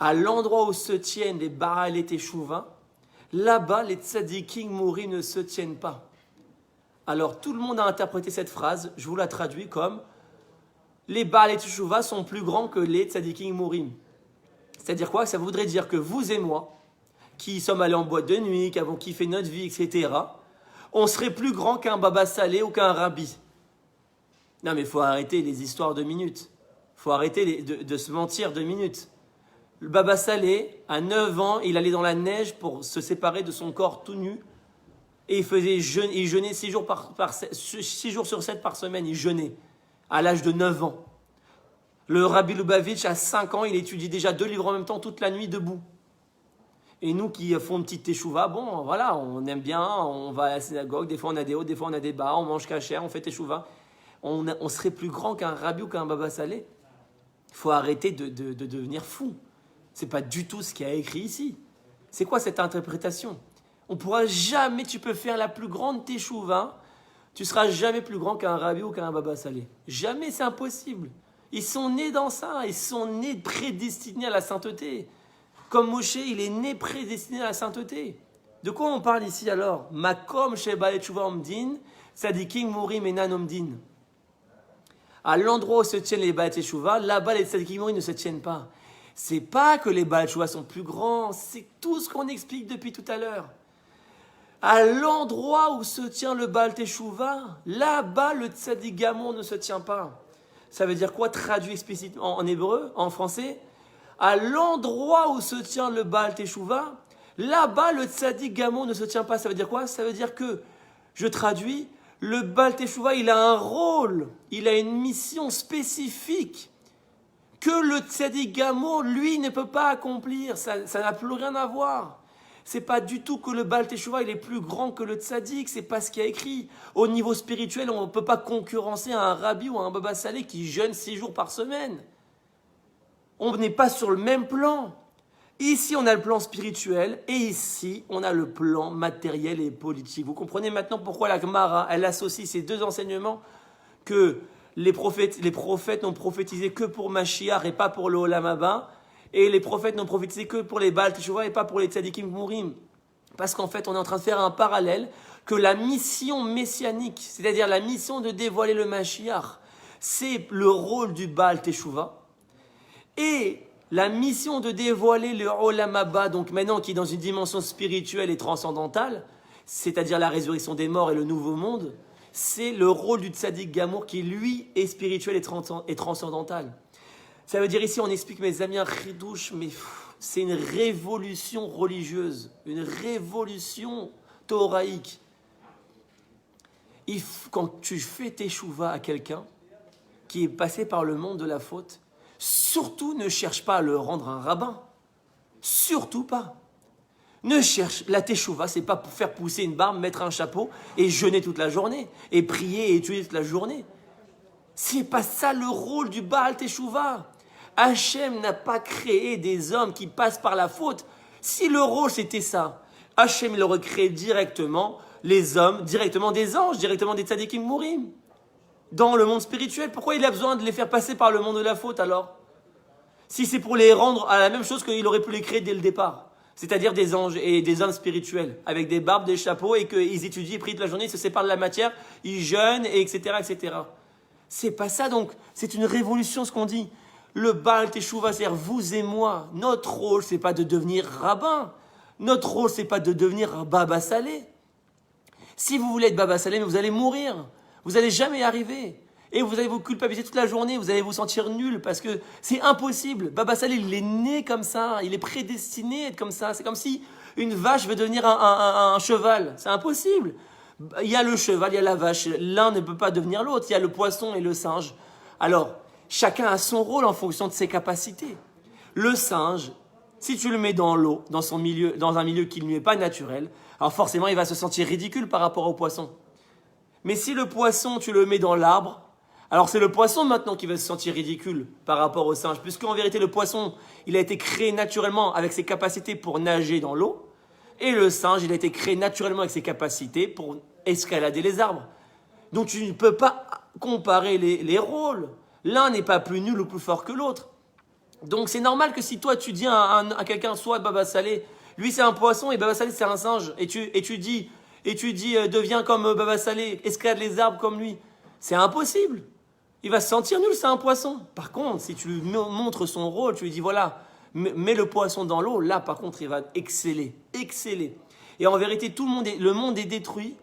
À l'endroit où se tiennent les Baalé Teshuvah, là-bas, les tzadikim gmurim ne se tiennent pas. Alors, tout le monde a interprété cette phrase, je vous la traduis comme les Baalé Teshuvah sont plus grands que les tzadikim gmurim. C'est-à-dire quoi? Ça voudrait dire que vous et moi, qui sommes allés en boîte de nuit, qui avons kiffé notre vie, etc., on serait plus grand qu'un Baba Saleh ou qu'un Rabbi. Non, mais il faut arrêter les histoires de minutes. Il faut arrêter de se mentir 2 minutes. Le Baba Saleh, à 9 ans, il allait dans la neige pour se séparer de son corps tout nu. Et il jeûnait 6 jours sur 7 par semaine, il jeûnait, à l'âge de 9 ans. Le Rabbi Lubavitch, à 5 ans, il étudie déjà 2 livres en même temps toute la nuit debout. Et nous qui font une petite teshuva, bon, voilà, on aime bien, on va à la synagogue, des fois on a des hauts, des fois on a des bas, on mange kasher, on fait teshuva. On serait plus grand qu'un Rabbi ou qu'un Baba Saleh. Il faut arrêter de devenir fou. C'est pas du tout ce qu'il y a écrit ici. C'est quoi cette interprétation? On pourra jamais, tu peux faire la plus grande teshuva, tu seras jamais plus grand qu'un Rabbi ou qu'un Baba Saleh. Jamais, c'est impossible. Ils sont nés dans ça, ils sont nés prédestinés à la sainteté. Comme Moshe, il est né prédestiné à la sainteté. De quoi on parle ici alors? Makom chez Baalé Teshuvah omdin, tzadikim murim enan omdin. À l'endroit où se tiennent les Baalé Teshuvah, là-bas les tzadikim murim ne se tiennent pas. C'est pas que les Baalé Teshuvah sont plus grands, c'est tout ce qu'on explique depuis tout à l'heure. À l'endroit où se tient le Baal Teshuvah, là-bas le tzaddik gamour ne se tient pas. Ça veut dire quoi traduit explicitement en hébreu, en français? À l'endroit où se tient le Baal Teshuvah, là-bas le tzaddik gamour ne se tient pas. Ça veut dire quoi? Ça veut dire que, je traduis, le Baal Teshuvah, il a un rôle, il a une mission spécifique que le tzaddik gamour, lui, ne peut pas accomplir. Ça n'a plus rien à voir. C'est pas du tout que le Baal Teshuvah il est plus grand que le tzaddik, c'est pas ce qu'il y a écrit. Au niveau spirituel, on ne peut pas concurrencer un Rabbi ou un Baba Saleh qui jeûne 6 jours par semaine. On n'est pas sur le même plan. Ici, on a le plan spirituel et ici, on a le plan matériel et politique. Vous comprenez maintenant pourquoi la Gemara, elle associe ces deux enseignements que les prophètes n'ont prophétisé que pour Mashiach et pas pour le Olam Haba. Et les prophètes n'ont prophétisé que pour les Baal Teshuvah et pas pour les tzadikim gmurim. Parce qu'en fait, on est en train de faire un parallèle que la mission messianique, c'est-à-dire la mission de dévoiler le Mashiach, c'est le rôle du Baal Teshuvah. Et la mission de dévoiler le Olam Haba, donc maintenant qui est dans une dimension spirituelle et transcendantale, c'est-à-dire la résurrection des morts et le nouveau monde, c'est le rôle du tzaddik gamour qui, lui, est spirituel et transcendantal. Ça veut dire ici, on explique, mes amis, un chidouche, mais c'est une révolution religieuse, une révolution thoraïque. Quand tu fais teshuva à quelqu'un qui est passé par le monde de la faute, surtout ne cherche pas à le rendre un rabbin. Surtout pas. La teshuva, c'est pas pour faire pousser une barbe, mettre un chapeau et jeûner toute la journée, et prier et étudier toute la journée. C'est pas ça le rôle du Baal Teshuvah. Hachem n'a pas créé des hommes qui passent par la faute. Si le rôle c'était ça, Hachem il aurait créé directement les hommes, directement des anges, directement des tzadikim mourim. dans le monde spirituel. Pourquoi il a besoin de les faire passer par le monde de la faute alors? Si c'est pour les rendre à la même chose qu'il aurait pu les créer dès le départ. C'est-à-dire des anges et des hommes spirituels, avec des barbes, des chapeaux, et qu'ils étudient, ils prient toute la journée, ils se séparent de la matière, ils jeûnent, et etc., etc. C'est pas ça donc, c'est une révolution ce qu'on dit. Le Baal Teshuva, c'est-à-dire vous et moi, notre rôle, c'est pas de devenir rabbin. Notre rôle, c'est pas de devenir Baba Salé. Si vous voulez être Baba Salé, vous allez mourir. Vous n'allez jamais y arriver. Et vous allez vous culpabiliser toute la journée, vous allez vous sentir nul parce que c'est impossible. Baba Salé, il est né comme ça, il est prédestiné à être comme ça. C'est comme si une vache veut devenir un cheval. C'est impossible. Il y a le cheval, il y a la vache. L'un ne peut pas devenir l'autre. Il y a le poisson et le singe. Alors, chacun a son rôle en fonction de ses capacités. Le singe, si tu le mets dans l'eau, dans un milieu qui ne lui est pas naturel, alors forcément, il va se sentir ridicule par rapport au poisson. Mais si le poisson, tu le mets dans l'arbre, alors c'est le poisson maintenant qui va se sentir ridicule par rapport au singe, puisqu'en vérité, le poisson, il a été créé naturellement avec ses capacités pour nager dans l'eau, et le singe, il a été créé naturellement avec ses capacités pour escalader les arbres. Donc tu ne peux pas comparer les rôles. L'un n'est pas plus nul ou plus fort que l'autre. Donc c'est normal que si toi tu dis à quelqu'un, soit Baba Salé, lui c'est un poisson et Baba Salé c'est un singe, et tu dis deviens comme Baba Salé, escalade les arbres comme lui, c'est impossible. Il va se sentir nul, c'est un poisson. Par contre, si tu lui montres son rôle, tu lui dis voilà, mets le poisson dans l'eau, là par contre il va exceller. Et en vérité, le monde est détruit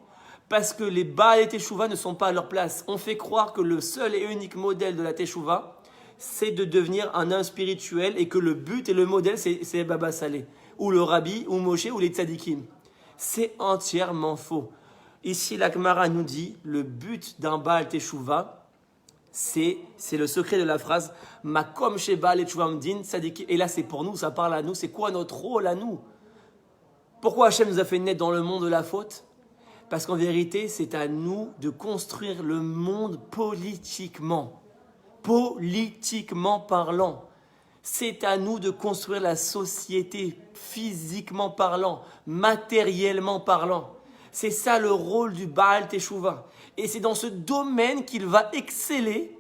parce que les Baal et Teshuva ne sont pas à leur place. On fait croire que le seul et unique modèle de la Teshuva, c'est de devenir un homme spirituel et que le but et le modèle, c'est Baba Salé, ou le Rabbi, ou Moshe, ou les tzadikim. C'est entièrement faux. Ici, la Gemara nous dit, le but d'un Baal Teshuva, c'est le secret de la phrase « Makom she Baal Teshuva mdin tzadikim ». Et là, c'est pour nous, ça parle à nous, c'est quoi notre rôle à nous? Pourquoi Hachem nous a fait naître dans le monde de la faute? Parce qu'en vérité, c'est à nous de construire le monde politiquement. Politiquement parlant. C'est à nous de construire la société physiquement parlant, matériellement parlant. C'est ça le rôle du Baal Teshuva. Et c'est dans ce domaine qu'il va exceller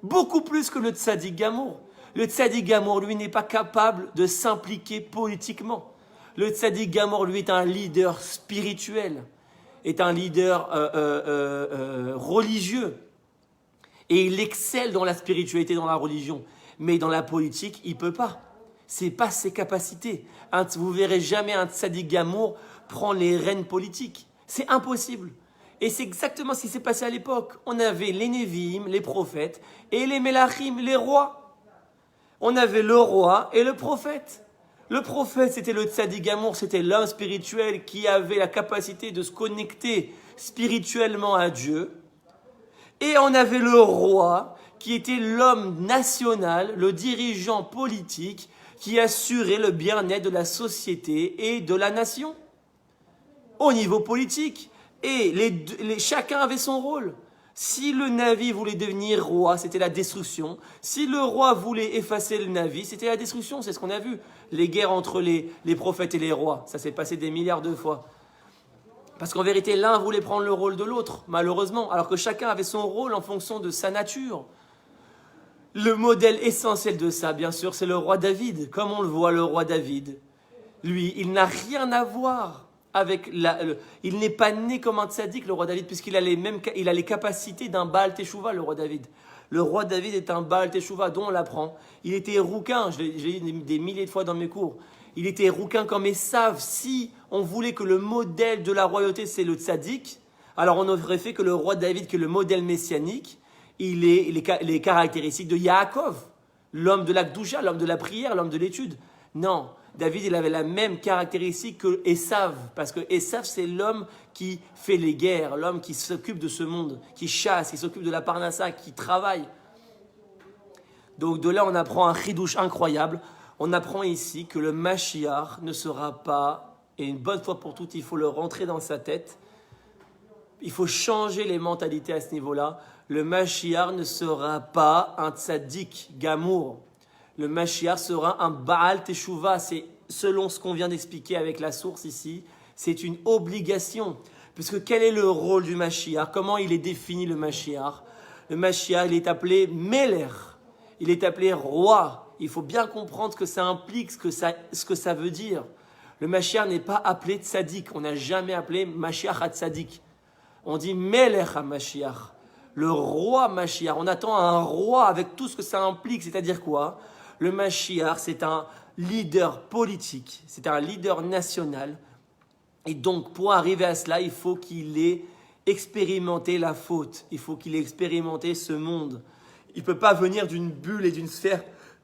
beaucoup plus que le Tzadik Gamour. Le Tzadik Gamour, lui, n'est pas capable de s'impliquer politiquement. Le Tzadik Gamour, lui, est un leader spirituel, est un leader religieux. Et il excelle dans la spiritualité, dans la religion. Mais dans la politique, il ne peut pas. Ce n'est pas ses capacités. Vous ne verrez jamais un Tzadik Gamour prendre les rênes politiques. C'est impossible. Et c'est exactement ce qui s'est passé à l'époque. On avait les Nevi'im, les prophètes, et les Melachim, les rois. On avait le roi et le prophète. Le prophète, c'était le Tzadik Gamour, c'était l'homme spirituel qui avait la capacité de se connecter spirituellement à Dieu. Et on avait le roi, qui était l'homme national, le dirigeant politique, qui assurait le bien-être de la société et de la nation. Au niveau politique. Et chacun avait son rôle. Si le Navi voulait devenir roi, c'était la destruction. Si le roi voulait effacer le Navi, c'était la destruction. C'est ce qu'on a vu. Les guerres entre les prophètes et les rois. Ça s'est passé des milliards de fois. Parce qu'en vérité, l'un voulait prendre le rôle de l'autre, malheureusement. Alors que chacun avait son rôle en fonction de sa nature. Le modèle essentiel de ça, bien sûr, c'est le roi David. Comme on le voit, le roi David, lui, il n'a rien à voir avec il n'est pas né comme un tzaddik, le roi David, puisqu'il a les capacités d'un Baal Teshuva, le roi David. Le roi David est un Baal Teshuva, dont on l'apprend. Il était rouquin, je l'ai dit des milliers de fois dans mes cours. Il était rouquin comme Esav. Si on voulait que le modèle de la royauté, c'est le tzaddik, alors on aurait fait que le roi David, qui est le modèle messianique, il est les caractéristiques de Yaakov, l'homme de la Gdusha, l'homme de la prière, l'homme de l'étude. Non, David, il avait la même caractéristique que Esav, parce que Esav, c'est l'homme qui fait les guerres, l'homme qui s'occupe de ce monde, qui chasse, qui s'occupe de la parnassa, qui travaille. Donc de là, on apprend un chidouche incroyable. On apprend ici que le Mashiach ne sera pas, et une bonne fois pour toutes, il faut le rentrer dans sa tête, il faut changer les mentalités à ce niveau-là. Le Mashiach ne sera pas un tzaddik gamour. Le Mashiach sera un Baal Teshuva. C'est selon ce qu'on vient d'expliquer avec la source ici. C'est une obligation. Puisque quel est le rôle du Mashiach? Comment il est défini le Mashiach? Le Mashiach, il est appelé Meler. Il est appelé roi. Il faut bien comprendre ce que ça implique, ce que ça veut dire. Le Mashiach n'est pas appelé Tzadik. On n'a jamais appelé Mashiach à Tzadik. On dit Meler à Mashiach. Le roi Mashiach. On attend un roi avec tout ce que ça implique. C'est-à-dire quoi? Le Mashiach, c'est un leader politique. C'est un leader national. Et donc, pour arriver à cela, il faut qu'il ait expérimenté la faute. Il faut qu'il ait expérimenté ce monde. Il ne peut pas venir d'une bulle et d'une sphère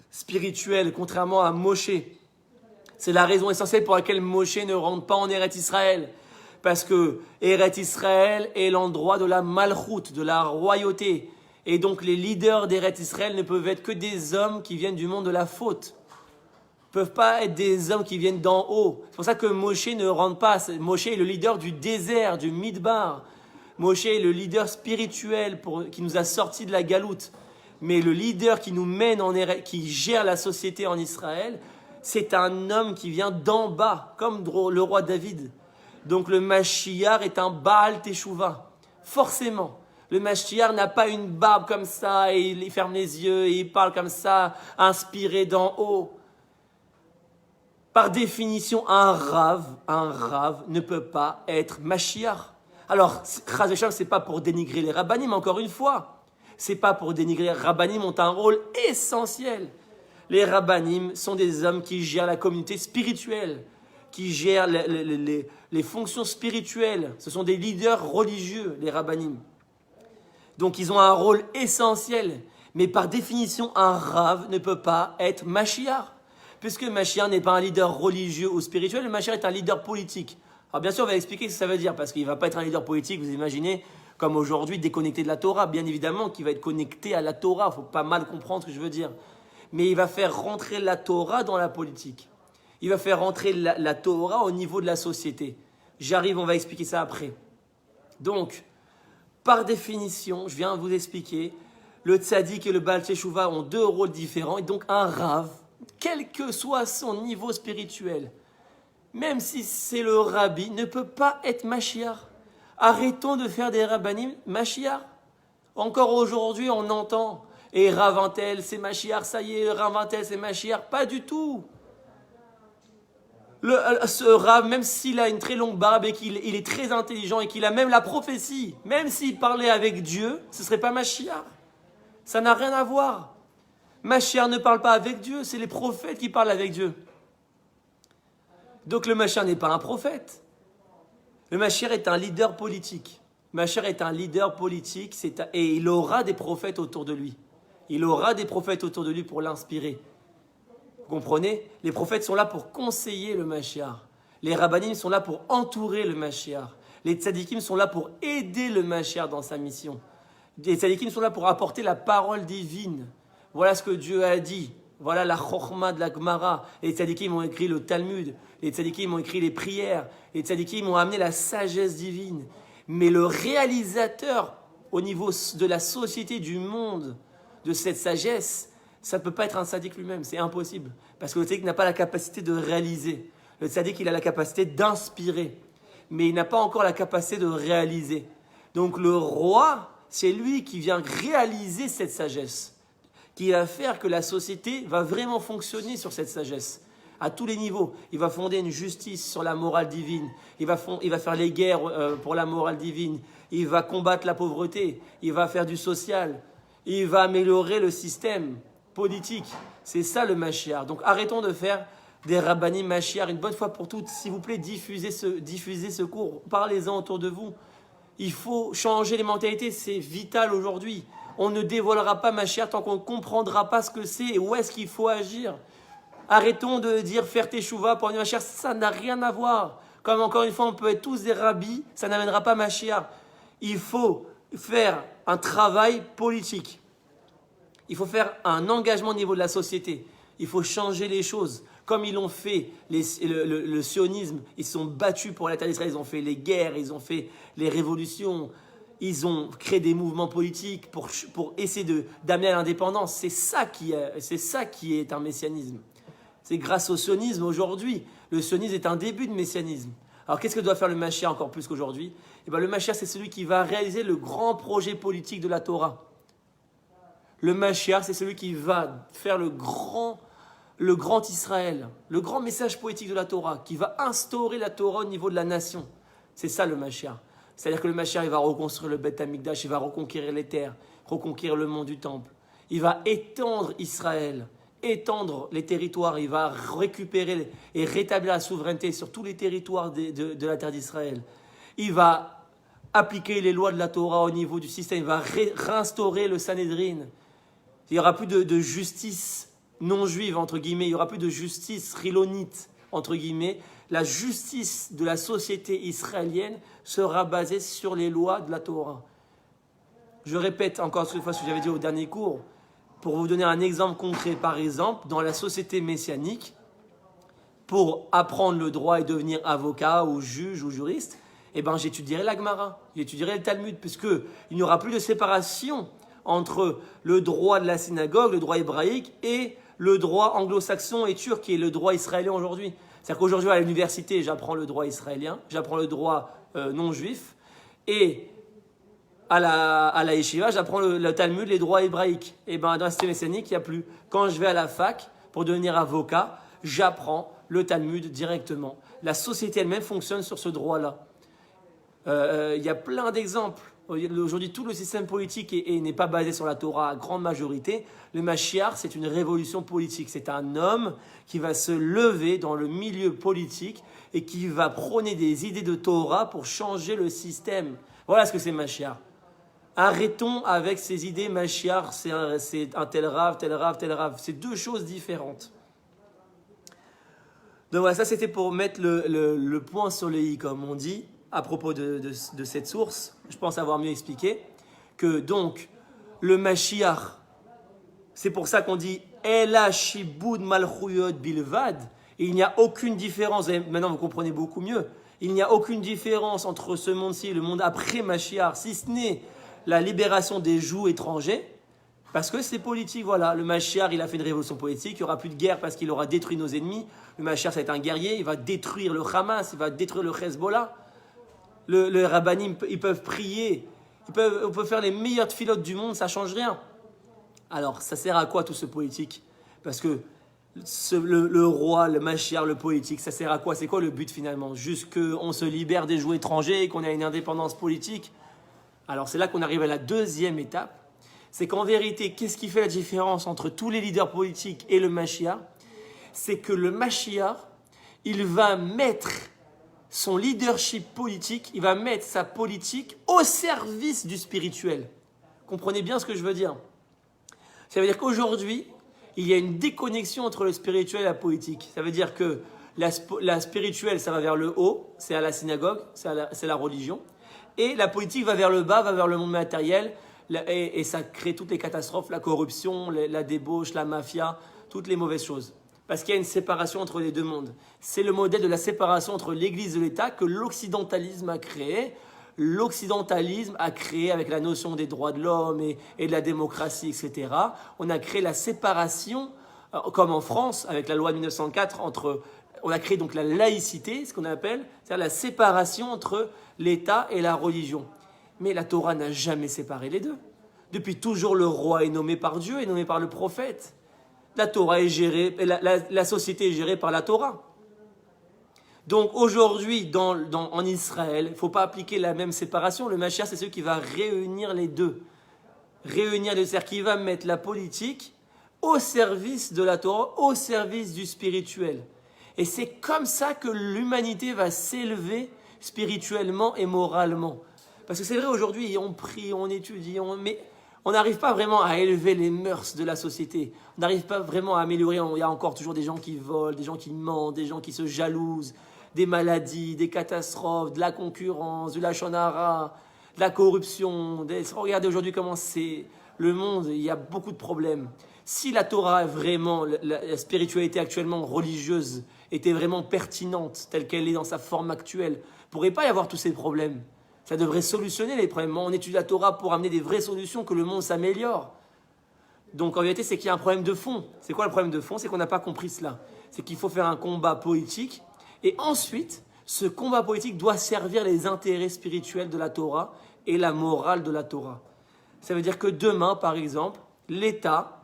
spirituelle, contrairement à Moshe. C'est la raison essentielle pour laquelle Moshe ne rentre pas en Eretz Israël. Parce que Eretz Israël est l'endroit de la malchoute, de la royauté. Et donc, les leaders d'Eretz Israël ne peuvent être que des hommes qui viennent du monde de la faute. Ne peuvent pas être des hommes qui viennent d'en haut. C'est pour ça que Moshe ne rentre pas. Moshe est le leader du désert, du Midbar. Moshe est le leader spirituel qui nous a sortis de la galoute. Mais le leader qui nous mène qui gère la société en Israël, c'est un homme qui vient d'en bas, comme le roi David. Donc le Mashiach est un Baal Teshuvah. Forcément. Le Mashiach n'a pas une barbe comme ça, et il ferme les yeux, et il parle comme ça, inspiré d'en haut. Par définition, un rave ne peut pas être Mashiach. Alors, Chas v'Shalom, c'est pas pour dénigrer les rabbanim, encore une fois. C'est pas pour dénigrer les rabbanim, ont un rôle essentiel. Les rabbanim sont des hommes qui gèrent la communauté spirituelle, qui gèrent les fonctions spirituelles. Ce sont des leaders religieux, les rabbanim. Donc, ils ont un rôle essentiel. Mais par définition, un rave ne peut pas être Mashiach. Puisque Mashiach n'est pas un leader religieux ou spirituel, le Mashiach est un leader politique. Alors bien sûr, on va expliquer ce que ça veut dire, parce qu'il ne va pas être un leader politique, vous imaginez, comme aujourd'hui, déconnecté de la Torah. Bien évidemment qu'il va être connecté à la Torah, il ne faut pas mal comprendre ce que je veux dire. Mais il va faire rentrer la Torah dans la politique. Il va faire rentrer la Torah au niveau de la société. J'arrive, on va expliquer ça après. Donc, par définition, je viens vous expliquer, le tzaddik et le Baal Teshuvah ont deux rôles différents, et donc un rave, quel que soit son niveau spirituel, même si c'est le rabbi, ne peut pas être Mashiach. Arrêtons de faire des rabbanim Mashiach. Encore aujourd'hui, on entend, et Ravantel, c'est Mashiach, ça y est, Ravantel, c'est Mashiach. Pas du tout. Ce Rav, même s'il a une très longue barbe et qu'il est très intelligent et qu'il a même la prophétie, même s'il parlait avec Dieu, ce ne serait pas Mashiach. Ça n'a rien à voir. Mashiach ne parle pas avec Dieu, c'est les prophètes qui parlent avec Dieu. Donc le Mashiach n'est pas un prophète. Le Mashiach est un leader politique. Mashiach est un leader politique et il aura des prophètes autour de lui. Il aura des prophètes autour de lui pour l'inspirer. Vous comprenez? Les prophètes sont là pour conseiller le Mashiach. Les rabbanim sont là pour entourer le Mashiach. Les tzadikim sont là pour aider le Mashiach dans sa mission. Les tzadikim sont là pour apporter la parole divine. Voilà ce que Dieu a dit. Voilà la chokhma de la Gemara. Les tzadikim ont écrit le Talmud. Les tzadikim ont écrit les prières. Les tzadikim ont amené la sagesse divine. Mais le réalisateur au niveau de la société, du monde, de cette sagesse, ça ne peut pas être un tzaddik lui-même. C'est impossible. Parce que le tzaddik n'a pas la capacité de réaliser. Le tzaddik, il a la capacité d'inspirer. Mais il n'a pas encore la capacité de réaliser. Donc le roi, c'est lui qui vient réaliser cette sagesse, qui va faire que la société va vraiment fonctionner sur cette sagesse, à tous les niveaux. Il va fonder une justice sur la morale divine, il va faire les guerres pour la morale divine, il va combattre la pauvreté, il va faire du social, il va améliorer le système politique. C'est ça le Mashiach. Donc arrêtons de faire des rabbanim Mashiach une bonne fois pour toutes. S'il vous plaît, diffusez ce cours, parlez-en autour de vous. Il faut changer les mentalités, c'est vital aujourd'hui. On ne dévoilera pas Mashiach tant qu'on ne comprendra pas ce que c'est et où est-ce qu'il faut agir. Arrêtons de dire faire teshuva pour venir Mashiach, ça n'a rien à voir. Comme encore une fois, on peut être tous des rabbis, ça n'amènera pas Mashiach. Il faut faire un travail politique. Il faut faire un engagement au niveau de la société. Il faut changer les choses. Comme ils l'ont fait, le sionisme, ils se sont battus pour l'État d'Israël, ils ont fait les guerres, ils ont fait les révolutions, ils ont créé des mouvements politiques pour essayer d'amener à l'indépendance. C'est ça qui est un messianisme. C'est grâce au sionisme aujourd'hui. Le sionisme est un début de messianisme. Alors qu'est-ce que doit faire le Mashiach encore plus qu'aujourd'hui? Le Mashiach, c'est celui qui va réaliser le grand projet politique de la Torah. Le Mashiach, c'est celui qui va faire le grand Israël, le grand message poétique de la Torah, qui va instaurer la Torah au niveau de la nation. C'est ça le Mashiach. C'est-à-dire que le Mashiach, il va reconstruire le Beth Amikdash, il va reconquérir les terres, reconquérir le mont du temple. Il va étendre Israël, étendre les territoires, il va récupérer et rétablir la souveraineté sur tous les territoires de la terre d'Israël. Il va appliquer les lois de la Torah au niveau du système, il va réinstaurer le Sanhédrin. Il n'y aura plus de justice non juive, entre guillemets, il n'y aura plus de justice rilonite, entre guillemets. La justice de la société israélienne sera basée sur les lois de la Torah. Je répète encore une fois ce que j'avais dit au dernier cours, pour vous donner un exemple concret. Par exemple, dans la société messianique, pour apprendre le droit et devenir avocat ou juge ou juriste, j'étudierai la Gemara, j'étudierai le Talmud, puisqu'il n'y aura plus de séparation entre le droit de la synagogue, le droit hébraïque, et le droit anglo-saxon et turc, qui est le droit israélien aujourd'hui. C'est-à-dire qu'aujourd'hui, à l'université, j'apprends le droit israélien, j'apprends le droit non-juif, et à la yeshiva, j'apprends le Talmud, les droits hébraïques. Et dans la société messianique, il n'y a plus. Quand je vais à la fac pour devenir avocat, j'apprends le Talmud directement. La société elle-même fonctionne sur ce droit-là. Il y a plein d'exemples. Aujourd'hui, tout le système politique n'est pas basé sur la Torah à grande majorité. Le Mashiach, c'est une révolution politique. C'est un homme qui va se lever dans le milieu politique et qui va prôner des idées de Torah pour changer le système. Voilà ce que c'est Mashiach. Arrêtons avec ces idées Mashiach, c'est un tel rave, tel rave, tel rave. C'est deux choses différentes. Donc voilà, ça c'était pour mettre le point sur le i, comme on dit, à propos de cette source. Je pense avoir mieux expliqué que donc le Mashiach, c'est pour ça qu'on dit Ela Shibud Malchuyot Bilvad. Et il n'y a aucune différence, et maintenant vous comprenez beaucoup mieux, il n'y a aucune différence entre ce monde-ci et le monde après Mashiach, si ce n'est la libération des jougs étrangers, parce que c'est politique, voilà. Le Mashiach, il a fait une révolution politique, il n'y aura plus de guerre parce qu'il aura détruit nos ennemis. Le Mashiach, c'est un guerrier, il va détruire le Hamas, il va détruire le Hezbollah. Le rabbanim, ils peuvent prier, on peut faire les meilleures tfilotes du monde, ça ne change rien. Alors, ça sert à quoi tout ce politique? Parce que le roi, le Mashiach, le politique, ça sert à quoi? C'est quoi le but finalement? Juste qu'on se libère des jougs étrangers et qu'on ait une indépendance politique? Alors c'est là qu'on arrive à la deuxième étape. C'est qu'en vérité, qu'est-ce qui fait la différence entre tous les leaders politiques et le Mashiach? C'est que le Mashiach, il va mettre son leadership politique, il va mettre sa politique au service du spirituel. Comprenez bien ce que je veux dire? Ça veut dire qu'aujourd'hui, il y a une déconnexion entre le spirituel et la politique. Ça veut dire que la spirituelle, ça va vers le haut, c'est à la synagogue, c'est la religion. Et la politique va vers le bas, va vers le monde matériel, et ça crée toutes les catastrophes, la corruption, la débauche, la mafia, toutes les mauvaises choses. Parce qu'il y a une séparation entre les deux mondes. C'est le modèle de la séparation entre l'Église et l'État que l'occidentalisme a créé. L'occidentalisme a créé, avec la notion des droits de l'homme et de la démocratie, etc., on a créé la séparation, comme en France, avec la loi de 1904, on a créé donc la laïcité, ce qu'on appelle, c'est-à-dire la séparation entre l'État et la religion. Mais la Torah n'a jamais séparé les deux. Depuis toujours, le roi est nommé par Dieu, est nommé par le prophète. La Torah est gérée, la société est gérée par la Torah. Donc aujourd'hui, en Israël, il ne faut pas appliquer la même séparation. Le Mashiach, c'est celui qui va réunir les deux. C'est-à-dire qu'il va mettre la politique au service de la Torah, au service du spirituel. Et c'est comme ça que l'humanité va s'élever spirituellement et moralement. Parce que c'est vrai, aujourd'hui, on prie, on étudie, mais on n'arrive pas vraiment à élever les mœurs de la société. On n'arrive pas vraiment à améliorer. Il y a encore toujours des gens qui volent, des gens qui mentent, des gens qui se jalousent, des maladies, des catastrophes, de la concurrence, du lachon hara, de la corruption. Regardez aujourd'hui comment c'est le monde, il y a beaucoup de problèmes. Si la Torah, vraiment, la spiritualité actuellement religieuse, était vraiment pertinente, telle qu'elle est dans sa forme actuelle, il ne pourrait pas y avoir tous ces problèmes. Ça devrait solutionner les problèmes. On étudie la Torah pour amener des vraies solutions, que le monde s'améliore. Donc en vérité, c'est qu'il y a un problème de fond. C'est quoi le problème de fond? C'est qu'on n'a pas compris cela. C'est qu'il faut faire un combat politique. Et ensuite, ce combat politique doit servir les intérêts spirituels de la Torah et la morale de la Torah. Ça veut dire que demain, par exemple, l'État,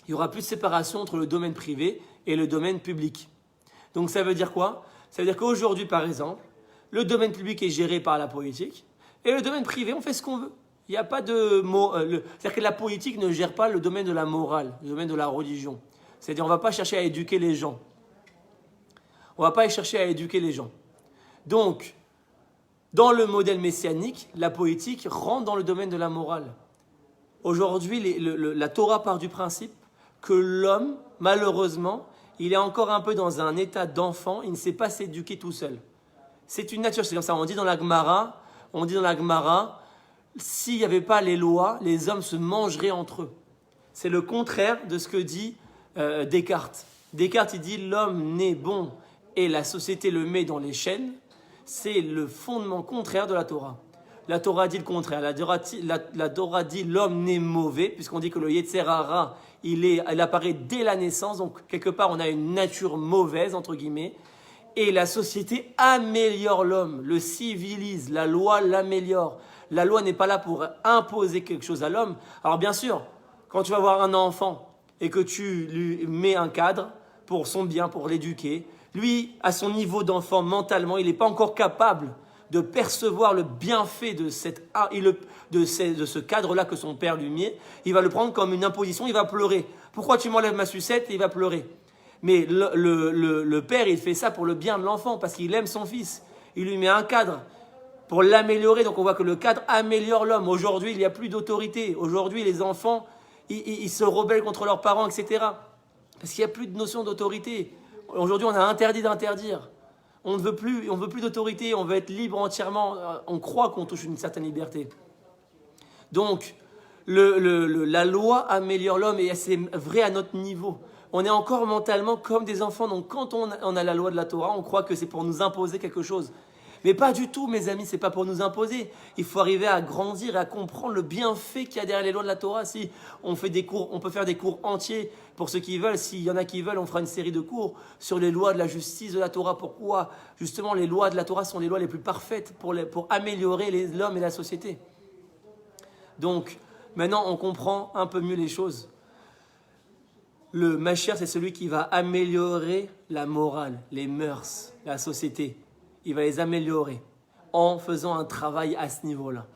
il n'y aura plus de séparation entre le domaine privé et le domaine public. Donc ça veut dire quoi? Ça veut dire qu'aujourd'hui, par exemple, le domaine public est géré par la politique et le domaine privé, on fait ce qu'on veut. Il n'y a pas de mot. C'est-à-dire que la politique ne gère pas le domaine de la morale, le domaine de la religion. C'est-à-dire on ne va pas chercher à éduquer les gens. On ne va pas chercher à éduquer les gens. Donc, dans le modèle messianique, la politique rentre dans le domaine de la morale. Aujourd'hui, la Torah part du principe que l'homme, malheureusement, il est encore un peu dans un état d'enfant, il ne sait pas s'éduquer tout seul. C'est une nature, c'est comme ça, on dit dans la Gemara, s'il n'y avait pas les lois, les hommes se mangeraient entre eux. C'est le contraire de ce que dit Descartes. Descartes, il dit l'homme naît bon et la société le met dans les chaînes. C'est le fondement contraire de la Torah. La Torah dit le contraire. La Torah dit l'homme naît mauvais, puisqu'on dit que le Yetzer Hara, il apparaît dès la naissance. Donc, quelque part, on a une nature mauvaise, entre guillemets. Et la société améliore l'homme, le civilise, la loi l'améliore. La loi n'est pas là pour imposer quelque chose à l'homme. Alors, bien sûr, quand tu vas voir un enfant et que tu lui mets un cadre pour son bien, pour l'éduquer, lui, à son niveau d'enfant, mentalement, il n'est pas encore capable de percevoir le bienfait de ce cadre-là que son père lui met. Il va le prendre comme une imposition, il va pleurer. Pourquoi tu m'enlèves ma sucette? Et il va pleurer. Mais le père, il fait ça pour le bien de l'enfant, parce qu'il aime son fils. Il lui met un cadre pour l'améliorer. Donc on voit que le cadre améliore l'homme. Aujourd'hui, il n'y a plus d'autorité. Aujourd'hui, les enfants, ils se rebellent contre leurs parents, etc. Parce qu'il n'y a plus de notion d'autorité. Aujourd'hui, on a interdit d'interdire. On ne veut plus d'autorité, on veut être libre entièrement. On croit qu'on touche une certaine liberté. Donc, la loi améliore l'homme et c'est vrai à notre niveau. On est encore mentalement comme des enfants. Donc, quand on a la loi de la Torah, on croit que c'est pour nous imposer quelque chose. Mais pas du tout, mes amis, c'est pas pour nous imposer. Il faut arriver à grandir et à comprendre le bienfait qu'il y a derrière les lois de la Torah. Si on fait des cours, on peut faire des cours entiers pour ceux qui veulent. S'il y en a qui veulent, on fera une série de cours sur les lois de la justice de la Torah. Pourquoi? Justement, les lois de la Torah sont les lois les plus parfaites pour améliorer l'homme et la société. Donc, maintenant, on comprend un peu mieux les choses. Le Mashiach, c'est celui qui va améliorer la morale, les mœurs, la société. Il va les améliorer en faisant un travail à ce niveau-là.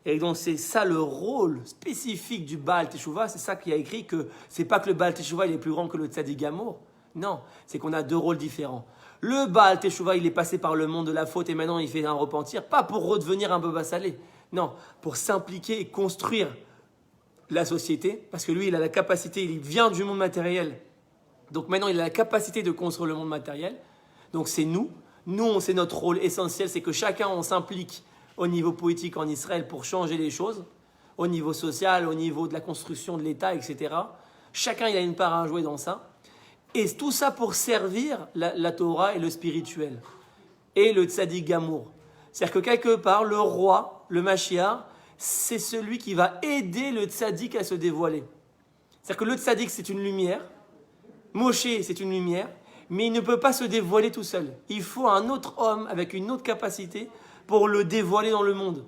Et donc, c'est ça le rôle spécifique du Baal Teshuvah. C'est ça qui a écrit que c'est pas que le Baal Teshuvah il est plus grand que le Tzadik Gamour. Non, c'est qu'on a deux rôles différents. Le Baal Teshuvah, il est passé par le monde de la faute et maintenant il fait un repentir, pas pour redevenir un Baba Salé. Non, pour s'impliquer et construire la société, parce que lui, il a la capacité, il vient du monde matériel. Donc maintenant, il a la capacité de construire le monde matériel. Donc c'est nous. Nous, c'est notre rôle essentiel, c'est que chacun, on s'implique au niveau politique en Israël pour changer les choses, au niveau social, au niveau de la construction de l'État, etc. Chacun, il a une part à jouer dans ça. Et tout ça pour servir la Torah et le spirituel. Et le Tzadik Gamour. C'est-à-dire que quelque part, le roi, le Mashiach, c'est celui qui va aider le Tzadik à se dévoiler. C'est-à-dire que le Tzadik, c'est une lumière. Moshe, c'est une lumière. Mais il ne peut pas se dévoiler tout seul. Il faut un autre homme avec une autre capacité pour le dévoiler dans le monde.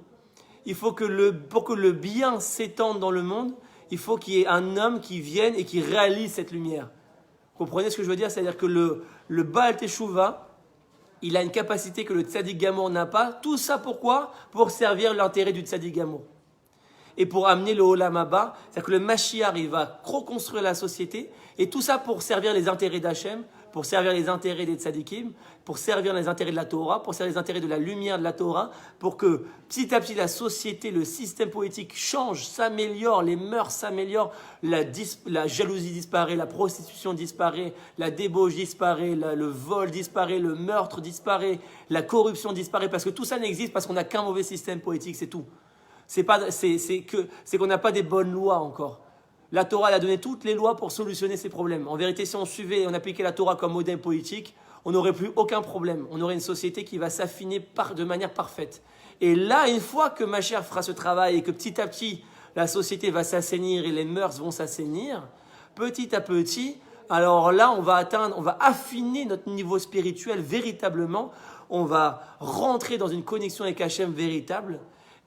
Il faut que pour que le bien s'étende dans le monde, il faut qu'il y ait un homme qui vienne et qui réalise cette lumière. Vous comprenez ce que je veux dire? C'est-à-dire que le Baal Teshuvah, il a une capacité que le Tzadik Gamour n'a pas. Tout ça pourquoi? Pour servir l'intérêt du Tzadik Gamour. Et pour amener le Olam Haba, c'est-à-dire que le Mashiach, il va reconstruire la société. Et tout ça pour servir les intérêts d'Hachem, pour servir les intérêts des tzadikim, pour servir les intérêts de la Torah, pour servir les intérêts de la lumière de la Torah, pour que petit à petit la société, le système politique change, s'améliore, les mœurs s'améliorent, la jalousie disparaît, la prostitution disparaît, la débauche disparaît, le vol disparaît, le meurtre disparaît, la corruption disparaît, parce que tout ça n'existe parce qu'on n'a qu'un mauvais système politique, c'est tout. C'est qu'on n'a pas des bonnes lois encore. La Torah elle a donné toutes les lois pour solutionner ces problèmes. En vérité, si on suivait et on appliquait la Torah comme modèle politique, on n'aurait plus aucun problème. On aurait une société qui va s'affiner de manière parfaite. Et là, une fois que Mashiach fera ce travail et que petit à petit, la société va s'assainir et les mœurs vont s'assainir, petit à petit, alors là, on va affiner notre niveau spirituel véritablement. On va rentrer dans une connexion avec Hachem véritable.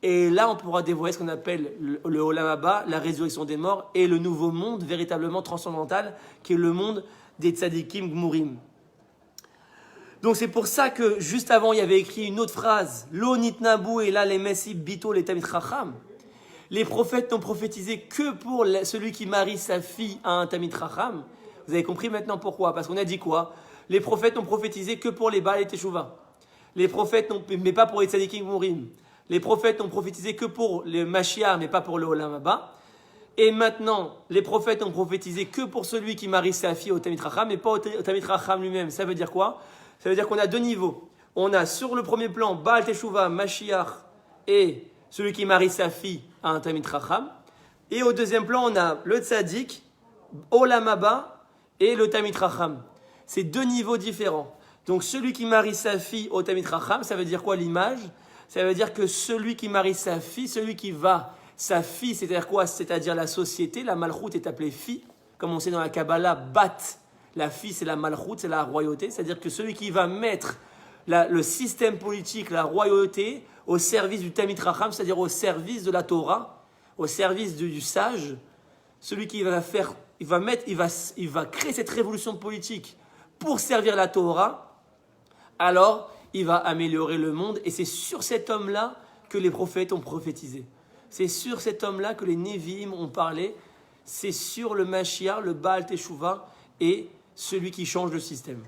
Et là, on pourra dévoiler ce qu'on appelle le Olam Haba, la résurrection des morts, et le nouveau monde véritablement transcendantal, qui est le monde des tzadikim gmurim. Donc c'est pour ça que juste avant, il y avait écrit une autre phrase, Lo nitnabu et là les messi bito les tamid chacham. Les prophètes n'ont prophétisé que pour celui qui marie sa fille à un tamid chacham. Vous avez compris maintenant pourquoi? Parce qu'on a dit quoi? Les prophètes n'ont prophétisé que pour les Baal et Teshuvah. Les prophètes mais pas pour les tzadikim gmurim. Les prophètes n'ont prophétisé que pour le Mashiach, mais pas pour le Olam Haba. Et maintenant, les prophètes ont prophétisé que pour celui qui marie sa fille au Tamid Chacham, mais pas au Tamid Chacham lui-même. Ça veut dire quoi? Ça veut dire qu'on a deux niveaux. On a sur le premier plan Baal Teshuvah, Mashiach et celui qui marie sa fille à un Tamid Chacham. Et au deuxième plan, on a le Tzadik, Olam Haba et le Tamid Chacham. C'est deux niveaux différents. Donc celui qui marie sa fille au Tamid Chacham, ça veut dire quoi l'image? Ça veut dire que celui qui marie sa fille, sa fille, c'est-à-dire quoi? C'est-à-dire la société, la malchoute est appelée fille. Comme on sait dans la Kabbalah, bat, la fille c'est la malchoute, c'est la royauté. C'est-à-dire que celui qui va mettre le système politique, la royauté, au service du Tamid Chacham, c'est-à-dire au service de la Torah, au service du sage, celui qui va faire, il va créer cette révolution politique pour servir la Torah, alors il va améliorer le monde. Et c'est sur cet homme-là que les prophètes ont prophétisé. C'est sur cet homme-là que les Nevi'im ont parlé. C'est sur le Mashiach, le Baal Teshuvah et celui qui change le système.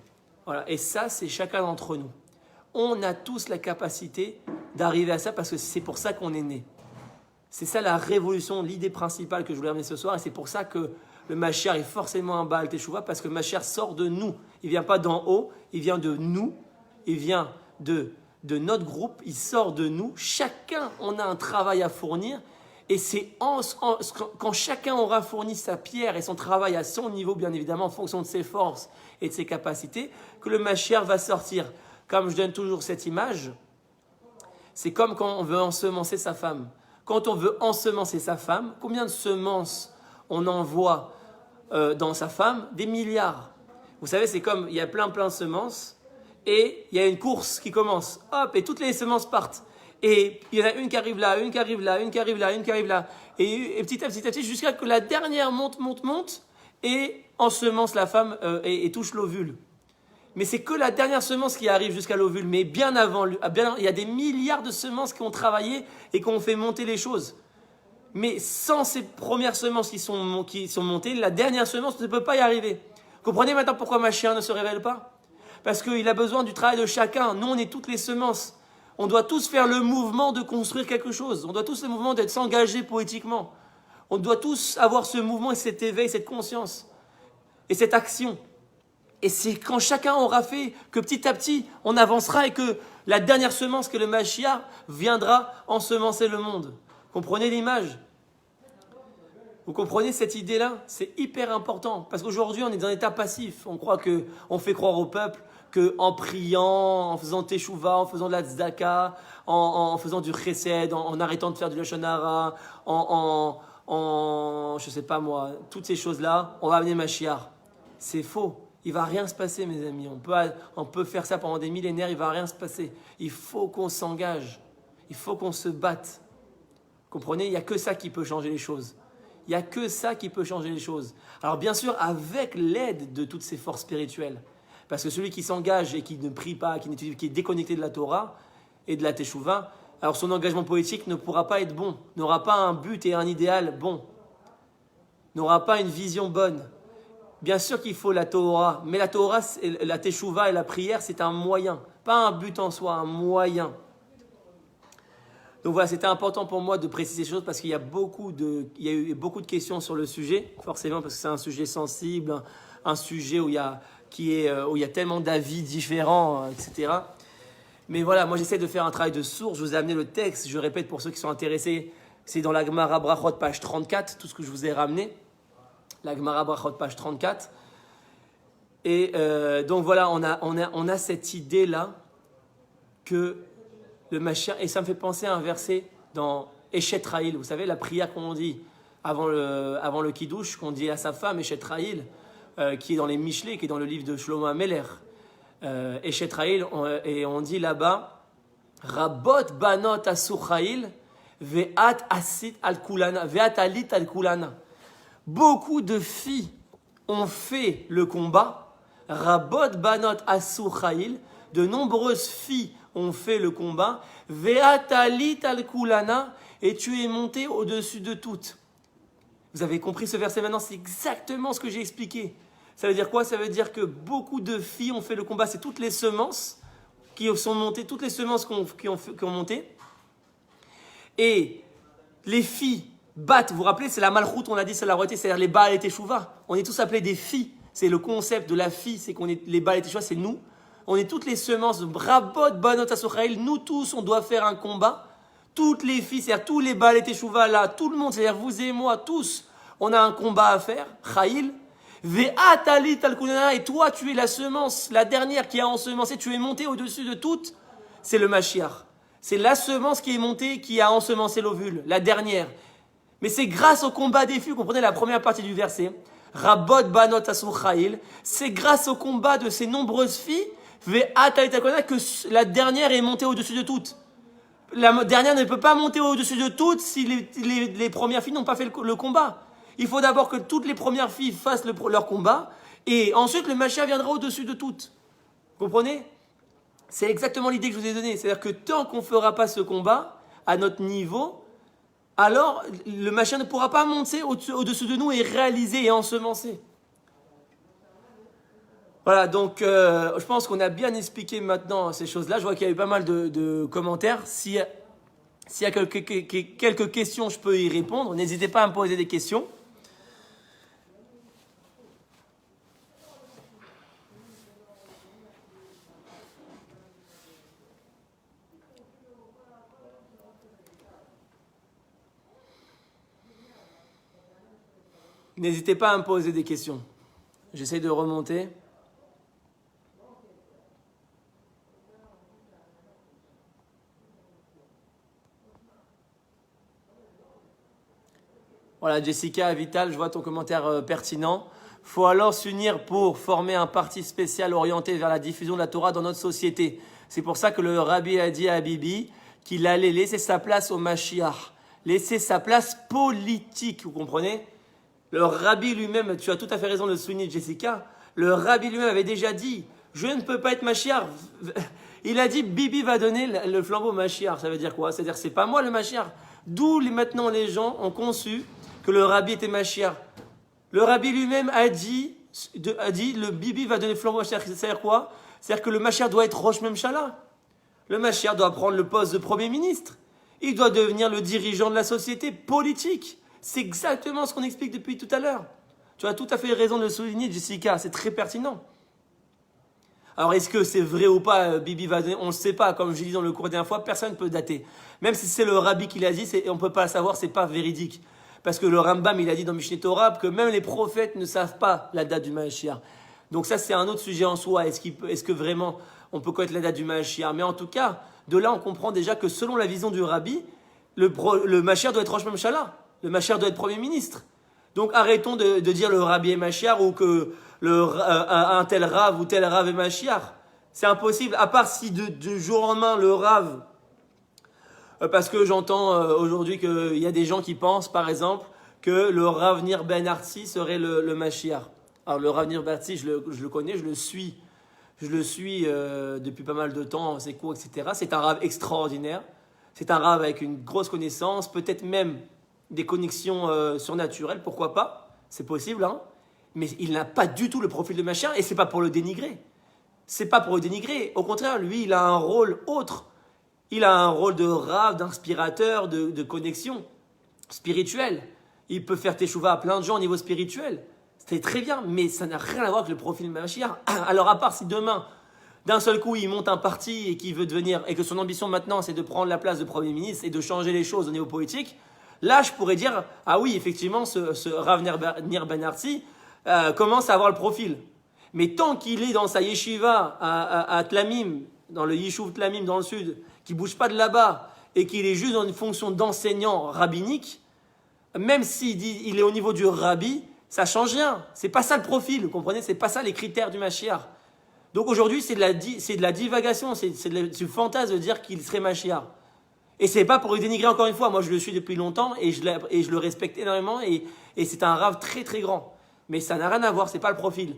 Voilà. Et ça, c'est chacun d'entre nous. On a tous la capacité d'arriver à ça parce que c'est pour ça qu'on est né. C'est ça la révolution, l'idée principale que je voulais amener ce soir. Et c'est pour ça que le Mashiach est forcément un Baal Teshuvah, parce que le Mashiach sort de nous. Il ne vient pas d'en haut, il vient de nous. Il vient de notre groupe, il sort de nous. Chacun, on a un travail à fournir. Et c'est quand chacun aura fourni sa pierre et son travail à son niveau, bien évidemment, en fonction de ses forces et de ses capacités, que le Mashiach va sortir. Comme je donne toujours cette image, c'est comme quand on veut ensemencer sa femme. Quand on veut ensemencer sa femme, combien de semences on envoie dans sa femme? Des milliards. Vous savez, c'est comme, il y a plein de semences. Et il y a une course qui commence. Hop, et toutes les semences partent. Et il y en a une qui arrive là, une qui arrive là, une qui arrive là, une qui arrive là. Et petit à petit, jusqu'à ce que la dernière monte, et ensemence la femme et touche l'ovule. Mais c'est que la dernière semence qui arrive jusqu'à l'ovule. Mais bien avant, il y a des milliards de semences qui ont travaillé et qui ont fait monter les choses. Mais sans ces premières semences qui sont montées, la dernière semence ne peut pas y arriver. Comprenez maintenant pourquoi Mashiach ne se révèle pas? Parce qu'il a besoin du travail de chacun. Nous, on est toutes les semences. On doit tous faire le mouvement de construire quelque chose. On doit tous le mouvement d'être s'engager poétiquement. On doit tous avoir ce mouvement et cet éveil, cette conscience et cette action. Et c'est quand chacun aura fait que petit à petit, on avancera et que la dernière semence, que le Mashiach, viendra ensemencer le monde. Comprenez l'image? Vous comprenez cette idée-là? C'est hyper important. Parce qu'aujourd'hui, on est dans un état passif. On croit qu'on fait croire au peuple qu'en priant, en faisant teshuva, en faisant de la tzedaka, en faisant du chesed, en arrêtant de faire du lashon hara, je sais pas moi, toutes ces choses-là, on va amener Mashiach. C'est faux. Il va rien se passer, mes amis. On peut faire ça pendant des millénaires, il va rien se passer. Il faut qu'on s'engage. Il faut qu'on se batte. Comprenez? Il n'y a que ça qui peut changer les choses. Il n'y a que ça qui peut changer les choses. Alors bien sûr, avec l'aide de toutes ces forces spirituelles. Parce que celui qui s'engage et qui ne prie pas, qui est déconnecté de la Torah et de la Teshuvah, alors son engagement politique ne pourra pas être bon, n'aura pas un but et un idéal bon, n'aura pas une vision bonne. Bien sûr qu'il faut la Torah, mais la Torah, la Teshuvah et la prière, c'est un moyen, pas un but en soi, un moyen. Donc voilà, c'était important pour moi de préciser ces choses parce qu'il y a eu beaucoup de questions sur le sujet, forcément parce que c'est un sujet sensible, un sujet où il y a tellement d'avis différents, etc. Mais voilà, moi j'essaie de faire un travail de source. Je vous ai amené le texte, je répète pour ceux qui sont intéressés, c'est dans la Gemara Brachot, page 34, tout ce que je vous ai ramené. La Gemara Brachot, page 34. Et donc voilà, on a cette idée-là que le Mashiach, et ça me fait penser à un verset dans Eshet Raïl, vous savez, la prière qu'on dit avant le Kiddush, qu'on dit à sa femme, Eshet Raïl, qui est dans les Mishlei, qui est dans le livre de Shlomo Ameler. Eshet Raïl, et on dit là-bas, Rabot banot asur Raïl, Ve'at asit al kulana, ve'at alit al kulana. Beaucoup de filles ont fait le combat. Rabot banot asu chayil. De nombreuses filles ont fait le combat. Ve'at alit al kulana. Et tu es monté au-dessus de toutes. Vous avez compris ce verset maintenant? C'est exactement ce que j'ai expliqué. Ça veut dire quoi? Ça veut dire que beaucoup de filles ont fait le combat. C'est toutes les semences qui sont montées, toutes les semences qui ont monté. Et les filles battent, vous vous rappelez, c'est la malchoute, on a dit, c'est la royauté, c'est-à-dire les Baal et Teshuvah. On est tous appelés des filles. C'est le concept de la fille, c'est qu'on est les Baal et Teshuvah, c'est nous. On est toutes les semences de Rabot, Banot, Asochaïl. Nous tous, on doit faire un combat. Toutes les filles, c'est-à-dire tous les Baal et Teshuvah là, tout le monde, c'est-à-dire vous et moi, tous, on a un combat à faire. Chayil. Ve'atalit al-kunana. Et toi, tu es la semence, la dernière qui a ensemencé, tu es monté au-dessus de toutes. C'est le Mashiach. C'est la semence qui est montée, qui a ensemencé l'ovule, la dernière. Mais c'est grâce au combat des filles, vous comprenez la première partie du verset. Rabot banot asuchail. C'est grâce au combat de ces nombreuses filles, ve'atalit al-kunana, que la dernière est montée au-dessus de toutes. La dernière ne peut pas monter au-dessus de toutes si les premières filles n'ont pas fait le combat. Il faut d'abord que toutes les premières filles fassent leur combat, et ensuite le Mashiach viendra au-dessus de toutes. Vous comprenez? C'est exactement l'idée que je vous ai donnée. C'est-à-dire que tant qu'on ne fera pas ce combat à notre niveau, alors le Mashiach ne pourra pas monter au-dessus de nous et réaliser et ensemencer. Voilà, donc je pense qu'on a bien expliqué maintenant ces choses-là. Je vois qu'il y a eu pas mal de commentaires. S'il y a quelques questions, je peux y répondre. N'hésitez pas à me poser des questions. N'hésitez pas à me poser des questions. J'essaie de remonter. Voilà, Jessica, Vital, je vois ton commentaire pertinent. Faut alors s'unir pour former un parti spécial orienté vers la diffusion de la Torah dans notre société. C'est pour ça que le Rabbi a dit à Bibi qu'il allait laisser sa place au Mashiach, laisser sa place politique, vous comprenez? Le Rabbi lui-même, tu as tout à fait raison de le souligner, Jessica, le Rabbi lui-même avait déjà dit, je ne peux pas être Mashiach. Il a dit, Bibi va donner le flambeau au Mashiach. Ça veut dire quoi? C'est-à-dire, c'est pas moi le Mashiach. D'où maintenant les gens ont conçu que le Rabbi était Mashiach. Le Rabbi lui-même a dit, le Bibi va donner le flambeau au Mashiach. C'est-à-dire quoi? C'est-à-dire que le Mashiach doit être Rosh Memshala. Le Mashiach doit prendre le poste de Premier ministre. Il doit devenir le dirigeant de la société politique. C'est exactement ce qu'on explique depuis tout à l'heure. Tu as tout à fait raison de le souligner, Jessica. C'est très pertinent. Alors, est-ce que c'est vrai ou pas, Bibi va donner? On ne sait pas. Comme je l'ai dit dans le cours la dernière fois, personne ne peut dater. Même si c'est le Rabbi qui l'a dit, on ne peut pas le savoir, ce n'est pas véridique. Parce que le Rambam, il a dit dans Mishneh Torah que même les prophètes ne savent pas la date du Mashiach. Donc ça, c'est un autre sujet en soi. Est-ce que vraiment on peut connaître la date du Mashiach? Mais en tout cas, de là, on comprend déjà que selon la vision du Rabbi, le Mashiach doit être Rosh Memshala. Le Mashiach doit être Premier ministre. Donc arrêtons de dire le Rabbi est Mashiach ou que un tel Rav ou tel Rav est Mashiach. C'est impossible, à part si de jour au lendemain, le Rav... Parce que j'entends aujourd'hui qu'il y a des gens qui pensent, par exemple, que le Rav Nir Ben Artzi serait le Mashiach. Alors le Rav Nir Ben Artzi, je le connais, je le suis depuis pas mal de temps, ses cours, etc. C'est un Rav extraordinaire. C'est un Rav avec une grosse connaissance, peut-être même des connexions surnaturelles, pourquoi pas? C'est possible, hein? Mais il n'a pas du tout le profil de Mashiach et c'est pas pour le dénigrer. C'est pas pour le dénigrer. Au contraire, lui, il a un rôle autre. Il a un rôle de Rav, d'inspirateur, de connexion spirituelle. Il peut faire teshuva à plein de gens au niveau spirituel. C'est très bien, mais ça n'a rien à voir avec le profil de Mashiach. Alors à part si demain, d'un seul coup, il monte un parti et qu'il veut devenir, et que son ambition maintenant, c'est de prendre la place de Premier ministre et de changer les choses au niveau politique, là, je pourrais dire, ah oui, effectivement, ce Rav Nir Ben Artzi commence à avoir le profil. Mais tant qu'il est dans sa yeshiva à Tlamim, dans le Yishuv Tlamim dans le sud, qui ne bouge pas de là-bas et qu'il est juste dans une fonction d'enseignant rabbinique, même s'il dit il est au niveau du rabbi, ça ne change rien. Ce n'est pas ça le profil, vous comprenez? Ce n'est pas ça les critères du Mashiach. Donc aujourd'hui, c'est de la divagation, c'est du fantasme de dire qu'il serait Mashiach. Et c'est pas pour le dénigrer encore une fois. Moi, je le suis depuis longtemps et je le respecte énormément et c'est un rave très très grand. Mais ça n'a rien à voir, c'est pas le profil.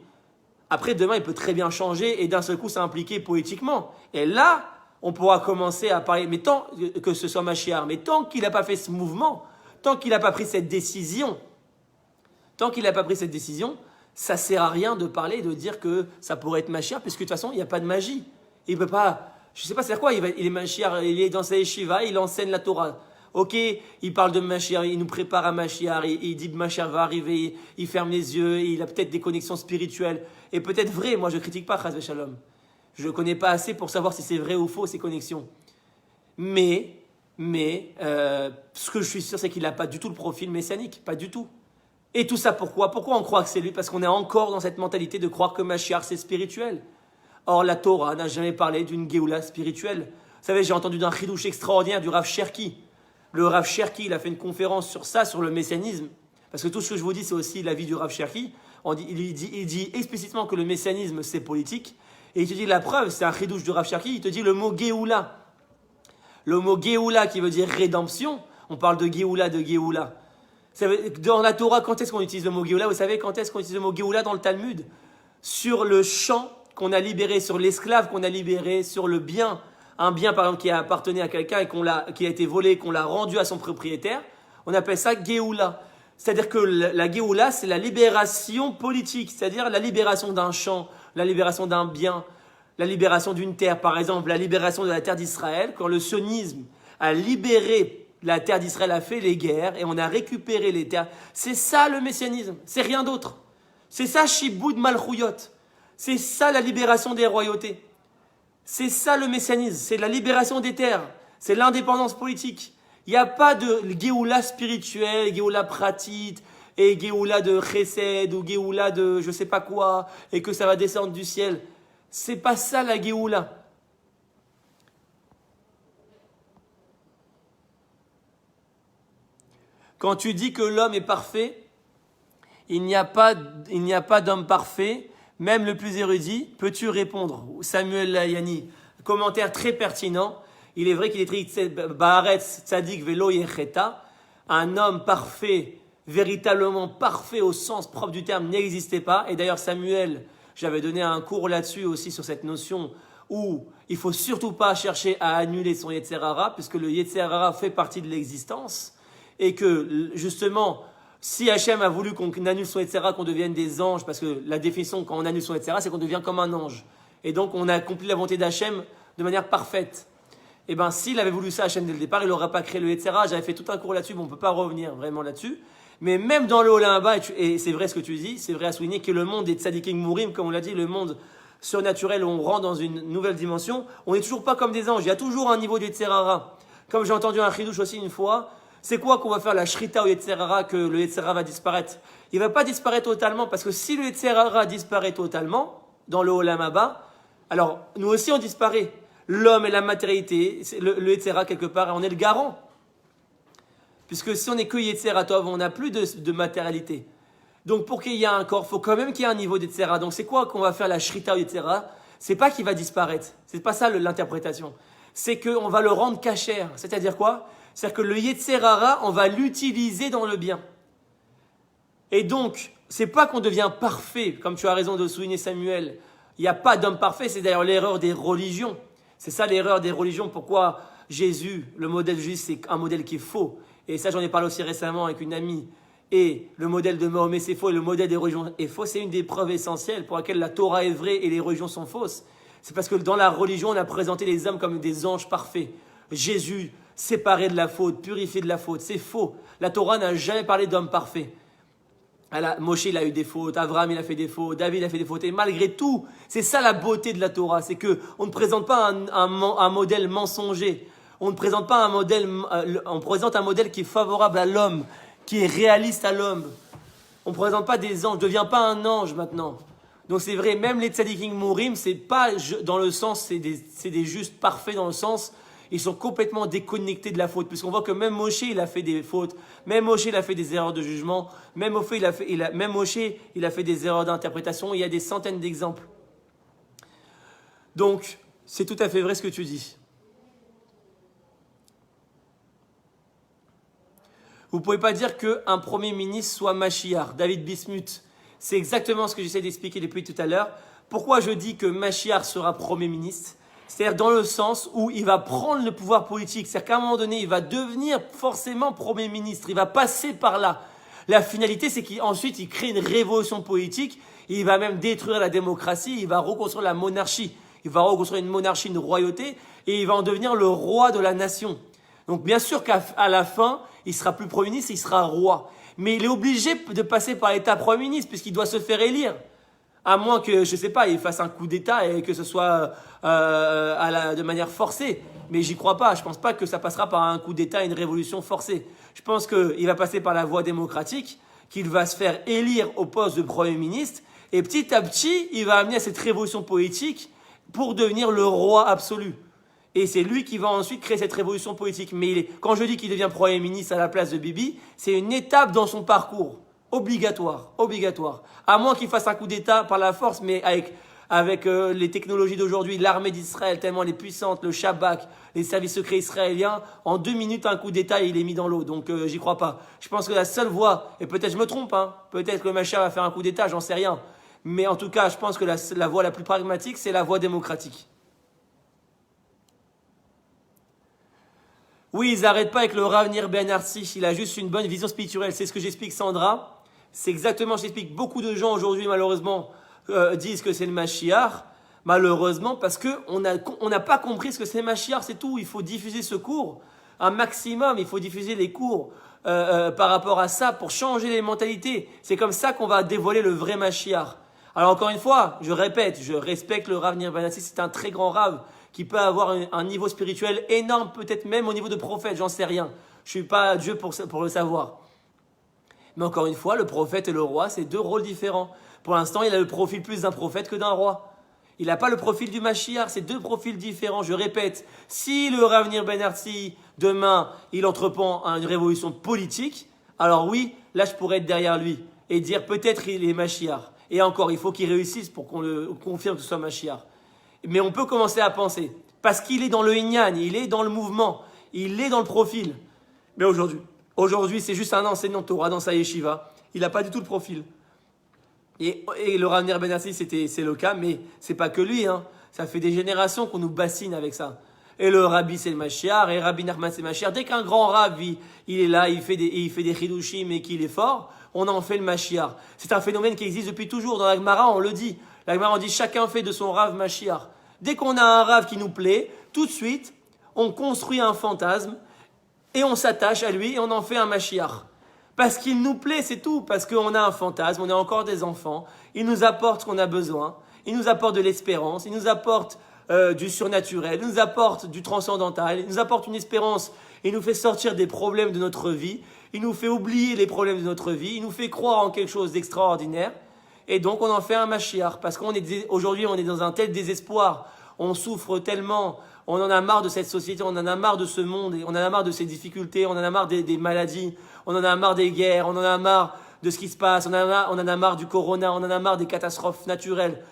Après, demain, il peut très bien changer et d'un seul coup s'impliquer politiquement. Et là, on pourra commencer à parler, mais tant que ce soit Mashiach, mais tant qu'il n'a pas fait ce mouvement, tant qu'il n'a pas pris cette décision, ça ne sert à rien de parler, de dire que ça pourrait être Mashiach, puisque de toute façon, il n'y a pas de magie. Il ne peut pas, je ne sais pas c'est quoi, il est Mashiach, il est dans sa yeshiva, il enseigne la Torah. Ok, il parle de Mashiach, il nous prépare à Mashiach, il dit que Mashiach va arriver, il ferme les yeux, il a peut-être des connexions spirituelles. Et peut-être vrai, moi je ne critique pas Chas v'Shalom. Je ne connais pas assez pour savoir si c'est vrai ou faux ces connexions. Mais ce que je suis sûr, c'est qu'il n'a pas du tout le profil messianique, pas du tout. Et tout ça pourquoi? Pourquoi on croit que c'est lui? Parce qu'on est encore dans cette mentalité de croire que Mashiach c'est spirituel. Or la Torah n'a jamais parlé d'une Géoula spirituelle. Vous savez, j'ai entendu d'un chidouche extraordinaire du Rav Cherki. Le Rav Cherki, il a fait une conférence sur ça, sur le messianisme. Parce que tout ce que je vous dis, c'est aussi l'avis du Rav Cherki. Il dit explicitement que le messianisme, c'est politique. Et il te dit la preuve, c'est un chidouche du Rav Cherki, il te dit le mot Géoula. Le mot Géoula qui veut dire rédemption, on parle de Géoula, dans la Torah, quand est-ce qu'on utilise le mot Géoula? Vous savez quand est-ce qu'on utilise le mot Géoula dans le Talmud? Sur le champ qu'on a libéré, sur l'esclave qu'on a libéré, sur le bien, un bien par exemple qui a appartenu à quelqu'un et qui a été volé, qu'on l'a rendu à son propriétaire, on appelle ça Géoula. C'est-à-dire que la Géoula, c'est la libération politique, c'est-à-dire la libération d'un champ, la libération d'un bien, la libération d'une terre, par exemple, la libération de la terre d'Israël, quand le sionisme a libéré la terre d'Israël, a fait les guerres et on a récupéré les terres. C'est ça le messianisme, c'est rien d'autre. C'est ça Shiboud Malchouyot. C'est ça la libération des royautés. C'est ça le messianisme, c'est la libération des terres, c'est l'indépendance politique. Il n'y a pas de Géoula spirituelle, Géoula pratique, et Géoula de Chesed, ou Géoula de je sais pas quoi, et que ça va descendre du ciel. C'est pas ça la Géoula. Quand tu dis que l'homme est parfait, il n'y a pas d'homme parfait, même le plus érudit. Peux-tu répondre? Samuel Layani, commentaire très pertinent. Il est vrai qu'il est écrit Baaretz Tzadik Velo Yecheta. Un homme parfait, véritablement parfait au sens propre du terme, n'existait pas. Et d'ailleurs, Samuel, j'avais donné un cours là-dessus aussi sur cette notion où il ne faut surtout pas chercher à annuler son Yetzer Hara, puisque le Yetzer Hara fait partie de l'existence. Et que justement, si Hachem a voulu qu'on annule son Yetzer Hara, qu'on devienne des anges, parce que la définition quand on annule son Yetzer Hara, c'est qu'on devient comme un ange. Et donc on a accompli la volonté d'Hachem de manière parfaite. Et bien s'il avait voulu ça Hachem dès le départ, il n'aurait pas créé le Yetzer Hara. J'avais fait tout un cours là-dessus, mais on ne peut pas revenir vraiment là-dessus. Mais même dans le Olam-Haba, et c'est vrai ce que tu dis, c'est vrai à souligner que le monde des tzadikim mourim, comme on l'a dit, le monde surnaturel où on rentre dans une nouvelle dimension, on n'est toujours pas comme des anges. Il y a toujours un niveau de Yetzer Hara. Comme j'ai entendu un chidouche aussi une fois, c'est quoi qu'on va faire la shrita au Yetzer Hara, que le Yetzer Hara va disparaître? Il ne va pas disparaître totalement, parce que si le Yetzer Hara disparaît totalement, dans le Olam-Haba, alors nous aussi on disparaît. L'homme et la matérialité, le Yetzer Hara quelque part, on est le garant. Puisque si on n'est que Yetzer Tov, on n'a plus de matérialité. Donc pour qu'il y ait un corps, il faut quand même qu'il y ait un niveau d'Yetzer Hara. Donc c'est quoi qu'on va faire la shrita au Yetzer Hara? C'est pas qu'il va disparaître. C'est pas ça l'interprétation. C'est qu'on va le rendre cachère. C'est-à-dire quoi? C'est-à-dire que le Yetzer Hara, on va l'utiliser dans le bien. Et donc, c'est pas qu'on devient parfait, comme tu as raison de souligner Samuel. Il n'y a pas d'homme parfait, c'est d'ailleurs l'erreur des religions. C'est ça l'erreur des religions. Pourquoi Jésus, le modèle juif, c'est un modèle qui est faux. Et ça, j'en ai parlé aussi récemment avec une amie. Et le modèle de Mahomet, c'est faux, et le modèle des religions est faux. C'est une des preuves essentielles pour laquelle la Torah est vraie et les religions sont fausses. C'est parce que dans la religion, on a présenté les hommes comme des anges parfaits. Jésus, séparé de la faute, purifié de la faute, c'est faux. La Torah n'a jamais parlé d'homme parfait. Moshe, il a eu des fautes, Abraham, il a fait des fautes, David a fait des fautes. Et malgré tout, c'est ça la beauté de la Torah, c'est qu'on ne présente pas un modèle mensonger. On ne présente pas un modèle, on présente un modèle qui est favorable à l'homme, qui est réaliste à l'homme. On ne présente pas des anges, ne devient pas un ange maintenant. Donc c'est vrai, même les tzadikim mourim, c'est pas dans le sens, c'est des justes parfaits dans le sens, ils sont complètement déconnectés de la faute. Puisqu'on voit que même Moshe, il a fait des fautes, même Moshe, il a fait des erreurs de jugement, même Moshe, il a fait des erreurs d'interprétation, il y a des centaines d'exemples. Donc, c'est tout à fait vrai ce que tu dis. Vous ne pouvez pas dire qu'un Premier ministre soit Mashiach, David Bismuth. C'est exactement ce que j'essaie d'expliquer depuis tout à l'heure. Pourquoi je dis que Mashiach sera Premier ministre? C'est-à-dire dans le sens où il va prendre le pouvoir politique. C'est-à-dire qu'à un moment donné, il va devenir forcément Premier ministre. Il va passer par là. La finalité, c'est qu'ensuite, il crée une révolution politique. Il va même détruire la démocratie. Il va reconstruire la monarchie. Il va reconstruire une monarchie, une royauté. Et il va en devenir le roi de la nation. Donc bien sûr qu'à la fin, il sera plus Premier ministre, il sera roi. Mais il est obligé de passer par l'état Premier ministre puisqu'il doit se faire élire. À moins que, je ne sais pas, il fasse un coup d'État et que ce soit de manière forcée. Mais j'y crois pas. Je ne pense pas que ça passera par un coup d'État et une révolution forcée. Je pense qu'il va passer par la voie démocratique, qu'il va se faire élire au poste de Premier ministre. Et petit à petit, il va amener à cette révolution politique pour devenir le roi absolu. Et c'est lui qui va ensuite créer cette révolution politique. Mais quand je dis qu'il devient Premier ministre à la place de Bibi, c'est une étape dans son parcours. Obligatoire, obligatoire. À moins qu'il fasse un coup d'État par la force, mais avec les technologies d'aujourd'hui, l'armée d'Israël, tellement elle est puissante, le Shabak, les services secrets israéliens, en 2 minutes, un coup d'État, il est mis dans l'eau. Donc, j'y crois pas. Je pense que la seule voie, et peut-être je me trompe, peut-être que Mashiach va faire un coup d'État, j'en sais rien. Mais en tout cas, je pense que la voie la plus pragmatique, c'est la voie démocratique. Oui, ils n'arrêtent pas avec le Rav Nir Ben Arsi. Il a juste une bonne vision spirituelle. C'est ce que j'explique, Sandra. C'est exactement, j'explique. Beaucoup de gens aujourd'hui, malheureusement, disent que c'est le Mashiach. Malheureusement, parce qu'on n'a pas compris ce que c'est le Mashiach, c'est tout. Il faut diffuser ce cours un maximum. Il faut diffuser les cours par rapport à ça pour changer les mentalités. C'est comme ça qu'on va dévoiler le vrai Mashiach. Alors encore une fois, je répète, je respecte le Rav Nir Ben Arsi. C'est un très grand Rav qui peut avoir un niveau spirituel énorme, peut-être même au niveau de prophète, j'en sais rien. Je ne suis pas Dieu pour le savoir. Mais encore une fois, le prophète et le roi, c'est 2 rôles différents. Pour l'instant, il a le profil plus d'un prophète que d'un roi. Il n'a pas le profil du Mashiach, c'est 2 profils différents. Je répète, si le Rav Nir Ben Arsi, demain, il entreprend une révolution politique, alors oui, là je pourrais être derrière lui et dire peut-être il est Mashiach. Et encore, il faut qu'il réussisse pour qu'on le confirme que ce soit Mashiach. Mais on peut commencer à penser, parce qu'il est dans le Inyan, il est dans le mouvement, il est dans le profil. Mais aujourd'hui, c'est juste un enseignant Torah dans sa yeshiva, il n'a pas du tout le profil. Et le Rav Nir Ben Arsi, c'est le cas, mais c'est pas que lui, ça fait des générations qu'on nous bassine avec ça. Et le Rabbi c'est le Mashiach, et Rabbi Nachman c'est le Mashiach. Dès qu'un grand Rabbi, il est là, il fait des chidushim et qu'il est fort, on en fait le Mashiach. C'est un phénomène qui existe depuis toujours. Dans la Gemara, on le dit. La Gemara, on dit chacun fait de son Rav Mashiach. Dès qu'on a un Rav qui nous plaît, tout de suite, on construit un fantasme et on s'attache à lui et on en fait un Mashiach. Parce qu'il nous plaît, c'est tout. Parce qu'on a un fantasme, on est encore des enfants. Il nous apporte ce qu'on a besoin. Il nous apporte de l'espérance. Il nous apporte du surnaturel. Il nous apporte du transcendantal. Il nous apporte une espérance. Il nous fait sortir des problèmes de notre vie. Il nous fait oublier les problèmes de notre vie. Il nous fait croire en quelque chose d'extraordinaire. Et donc, on en fait un Mashiach. Parce qu'aujourd'hui, on est dans un tel désespoir. On souffre tellement. On en a marre de cette société. On en a marre de ce monde. On en a marre de ces difficultés. On en a marre des maladies. On en a marre des guerres. On en a marre de ce qui se passe. On en a marre du corona. On en a marre des catastrophes naturelles.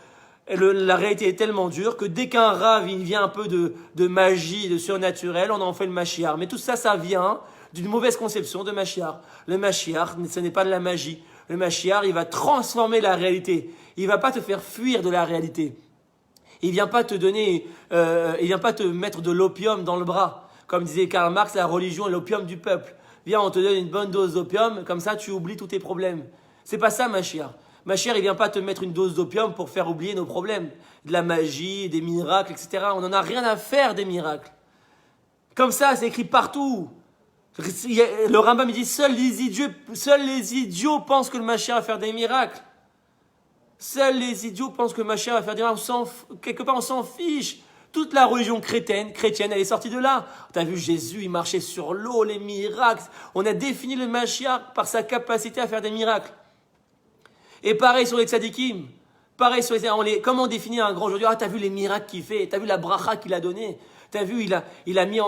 Et la réalité est tellement dure que dès qu'un Rav, il vient un peu de magie, de surnaturel, on en fait le Mashiach. Mais tout ça, ça vient d'une mauvaise conception de Mashiach. Le Mashiach, ce n'est pas de la magie. Le Mashiach, il va transformer la réalité. Il ne va pas te faire fuir de la réalité. Il ne vient pas il vient pas te mettre de l'opium dans le bras. Comme disait Karl Marx, la religion est l'opium du peuple. Viens, on te donne une bonne dose d'opium, comme ça tu oublies tous tes problèmes. C'est pas ça, Mashiach. Mashiach, il vient pas te mettre une dose d'opium pour faire oublier nos problèmes. De la magie, des miracles, etc. On n'en a rien à faire des miracles. Comme ça, c'est écrit partout. Le Rambam, il dit, seuls les idiots pensent que le Mashiach va faire des miracles. Seuls les idiots pensent que le Mashiach va faire des miracles. Quelque part, on s'en fiche. Toute la religion chrétienne, elle est sortie de là. Tu as vu Jésus, il marchait sur l'eau, les miracles. On a défini le Mashiach par sa capacité à faire des miracles. Et pareil sur les tzadikim. Pareil sur comment on définit un grand aujourd'hui? Ah, t'as vu les miracles qu'il fait? T'as vu la bracha qu'il a donnée? T'as vu, il a mis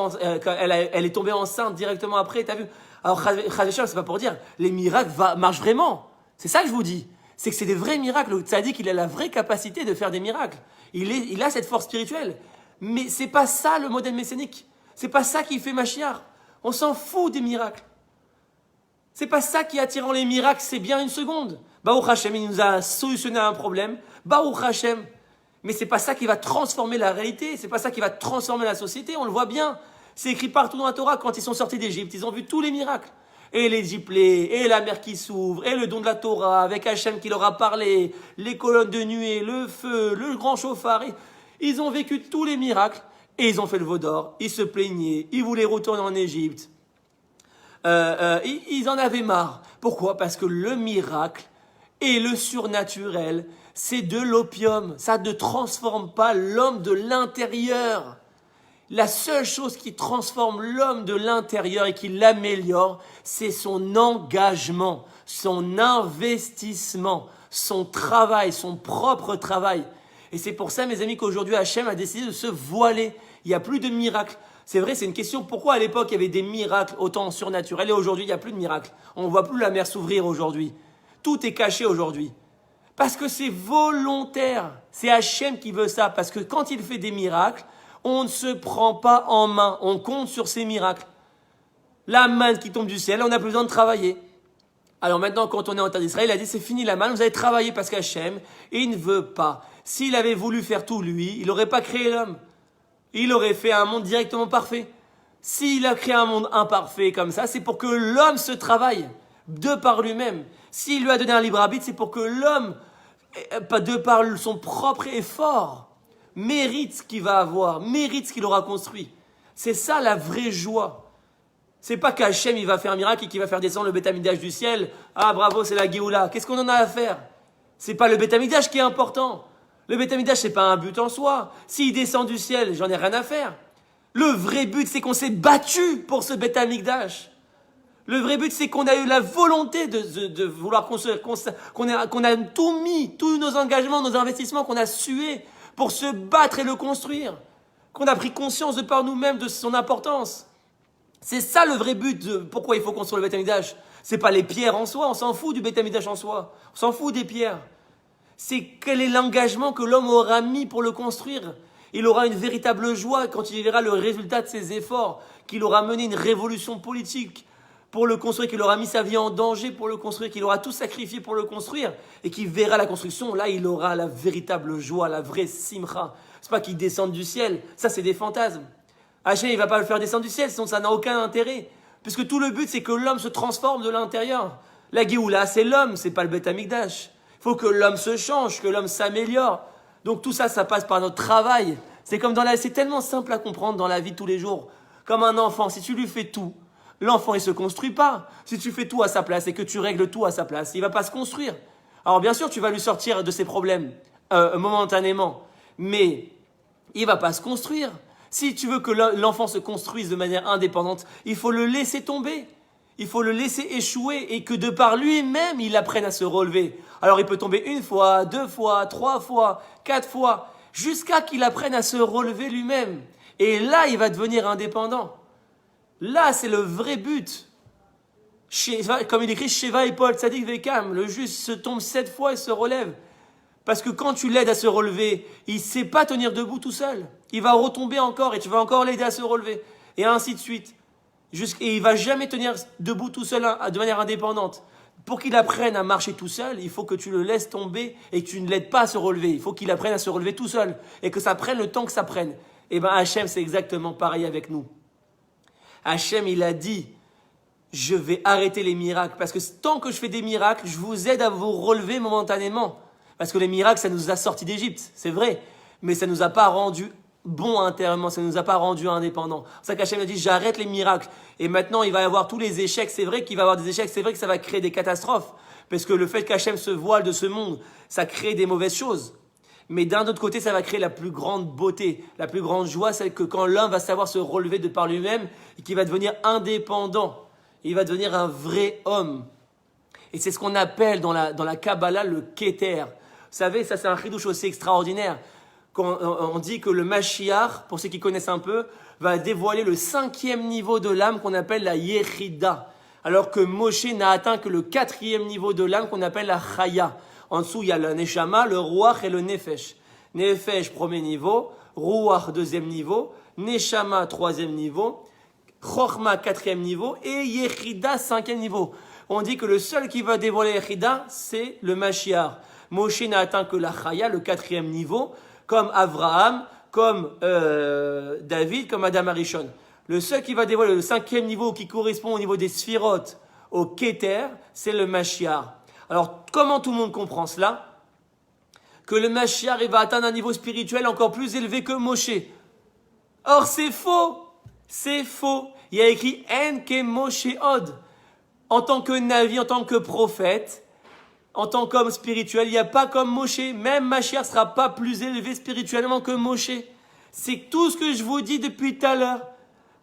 elle est tombée enceinte directement après. T'as vu? Alors, c'est pas pour dire, les miracles marchent vraiment. C'est ça que je vous dis. C'est que c'est des vrais miracles. Le tzadik, il a la vraie capacité de faire des miracles. Il a cette force spirituelle. Mais c'est pas ça le modèle messianique. C'est pas ça qui fait Mashiach. On s'en fout des miracles. C'est pas ça qui est attirant les miracles, c'est bien une seconde. Baruch Hashem, il nous a solutionné un problème. Baruch Hashem. Mais c'est pas ça qui va transformer la réalité, c'est pas ça qui va transformer la société, on le voit bien. C'est écrit partout dans la Torah, quand ils sont sortis d'Égypte, ils ont vu tous les miracles. Et les gyplés, et la mer qui s'ouvre, et le don de la Torah, avec Hachem qui leur a parlé, les colonnes de nuée, le feu, le grand chauffard. Ils ont vécu tous les miracles, et ils ont fait le veau d'or, ils se plaignaient, ils voulaient retourner en Égypte. Ils en avaient marre. Pourquoi? Parce que le miracle et le surnaturel, c'est de l'opium. Ça ne transforme pas l'homme de l'intérieur. La seule chose qui transforme l'homme de l'intérieur et qui l'améliore, c'est son engagement, son investissement, son travail, son propre travail. Et c'est pour ça, mes amis, qu'aujourd'hui, Hachem a décidé de se voiler. Il n'y a plus de miracles. C'est vrai, c'est une question. Pourquoi à l'époque, il y avait des miracles autant surnaturels et aujourd'hui, il n'y a plus de miracles? On ne voit plus la mer s'ouvrir aujourd'hui. Tout est caché aujourd'hui. Parce que c'est volontaire. C'est Hachem qui veut ça. Parce que quand il fait des miracles, on ne se prend pas en main. On compte sur ces miracles. La manne qui tombe du ciel, on n'a plus besoin de travailler. Alors maintenant, quand on est en terre d'Israël, il a dit c'est fini la manne, vous allez travailler parce qu'Hachem, il ne veut pas. S'il avait voulu faire tout lui, il n'aurait pas créé l'homme. Il aurait fait un monde directement parfait. S'il a créé un monde imparfait comme ça, c'est pour que l'homme se travaille de par lui-même. S'il lui a donné un libre arbitre, c'est pour que l'homme, de par son propre effort, mérite ce qu'il va avoir, mérite ce qu'il aura construit. C'est ça la vraie joie. C'est pas qu'Hachem il va faire un miracle et qu'il va faire descendre le Beth Amikdash du ciel. Ah bravo, c'est la Géoula. Qu'est-ce qu'on en a à faire? C'est pas le Beth Amikdash qui est important. Le Beth Amikdash c'est pas un but en soi. S'il descend du ciel, j'en ai rien à faire. Le vrai but c'est qu'on s'est battu pour ce Beth Amikdash. Le vrai but c'est qu'on a eu la volonté de vouloir construire, qu'on a tout mis, tous nos engagements, nos investissements, qu'on a sué pour se battre et le construire. Qu'on a pris conscience de par nous-mêmes de son importance. C'est ça le vrai but de pourquoi il faut construire le Beth Amikdash. C'est pas les pierres en soi, on s'en fout du Beth Amikdash en soi. On s'en fout des pierres. C'est quel est l'engagement que l'homme aura mis pour le construire. Il aura une véritable joie quand il verra le résultat de ses efforts, qu'il aura mené une révolution politique pour le construire, qu'il aura mis sa vie en danger pour le construire, qu'il aura tout sacrifié pour le construire, et qu'il verra la construction. Là, il aura la véritable joie, la vraie simcha. C'est pas qu'il descende du ciel, ça c'est des fantasmes. Hachem, il ne va pas le faire descendre du ciel, sinon ça n'a aucun intérêt. Puisque tout le but, c'est que l'homme se transforme de l'intérieur. La Géoula, c'est l'homme, c'est pas le Beth Amikdash. Il faut que l'homme se change, que l'homme s'améliore. Donc tout ça, ça passe par notre travail. C'est comme c'est tellement simple à comprendre dans la vie de tous les jours. Comme un enfant, si tu lui fais tout, l'enfant, il ne se construit pas. Si tu fais tout à sa place et que tu règles tout à sa place, il ne va pas se construire. Alors bien sûr, tu vas lui sortir de ses problèmes momentanément, mais il ne va pas se construire. Si tu veux que l'enfant se construise de manière indépendante, il faut le laisser tomber. Il faut le laisser échouer et que de par lui-même, il apprenne à se relever. Alors il peut tomber 1 fois, 2 fois, 3 fois, 4 fois, jusqu'à qu'il apprenne à se relever lui-même. Et là, il va devenir indépendant. Là, c'est le vrai but. Comme il écrit, Sheva et Paul, Tzadik Vekam, le juste se tombe 7 fois et se relève. Parce que quand tu l'aides à se relever, il ne sait pas tenir debout tout seul. Il va retomber encore et tu vas encore l'aider à se relever. Et ainsi de suite. Et il ne va jamais tenir debout tout seul de manière indépendante. Pour qu'il apprenne à marcher tout seul, il faut que tu le laisses tomber et que tu ne l'aides pas à se relever. Il faut qu'il apprenne à se relever tout seul. Et que ça prenne le temps que ça prenne. Et bien Hachem, c'est exactement pareil avec nous. Hachem, il a dit, je vais arrêter les miracles. Parce que tant que je fais des miracles, je vous aide à vous relever momentanément. Parce que les miracles, ça nous a sortis d'Égypte, c'est vrai. Mais ça ne nous a pas rendu bons intérieurement, ça ne nous a pas rendu indépendants. C'est ça qu'Hachem a dit, j'arrête les miracles. Et maintenant, il va y avoir tous les échecs. C'est vrai qu'il va y avoir des échecs, c'est vrai que ça va créer des catastrophes. Parce que le fait qu'Hachem se voile de ce monde, ça crée des mauvaises choses. Mais d'un autre côté, ça va créer la plus grande beauté, la plus grande joie, c'est que quand l'homme va savoir se relever de par lui-même et qu'il va devenir indépendant, il va devenir un vrai homme. Et c'est ce qu'on appelle dans la Kabbalah le Keter. Vous savez, ça c'est un chidouche aussi extraordinaire. Quand on dit que le Mashiach, pour ceux qui connaissent un peu, va dévoiler le 5e niveau de l'âme qu'on appelle la Yechida. Alors que Moshe n'a atteint que le 4e niveau de l'âme qu'on appelle la Chaya. En dessous, il y a le Neshama, le Ruach et le Nefesh. Nefesh, 1er niveau. Ruach, 2e niveau. Neshama, 3e niveau. Chochma, 4e niveau. Et Yechida, 5e niveau. On dit que le seul qui va dévoiler l'Echida, c'est le Mashiach. Moshe n'a atteint que la Chaya, le 4e niveau, comme Avraham, comme David, comme Adam Arishon. Le seul qui va dévoiler le 5e niveau qui correspond au niveau des Sphirot, au Keter, c'est le Mashiach. Alors, comment tout le monde comprend cela? Que le Mashiach va atteindre un niveau spirituel encore plus élevé que Moshe. Or, c'est faux. C'est faux. Il y a écrit « En ke Moshe od ». En tant que Navi, en tant que prophète, en tant qu'homme spirituel, il n'y a pas comme Moshe. Même Mashiach ne sera pas plus élevé spirituellement que Moshe. C'est tout ce que je vous dis depuis tout à l'heure.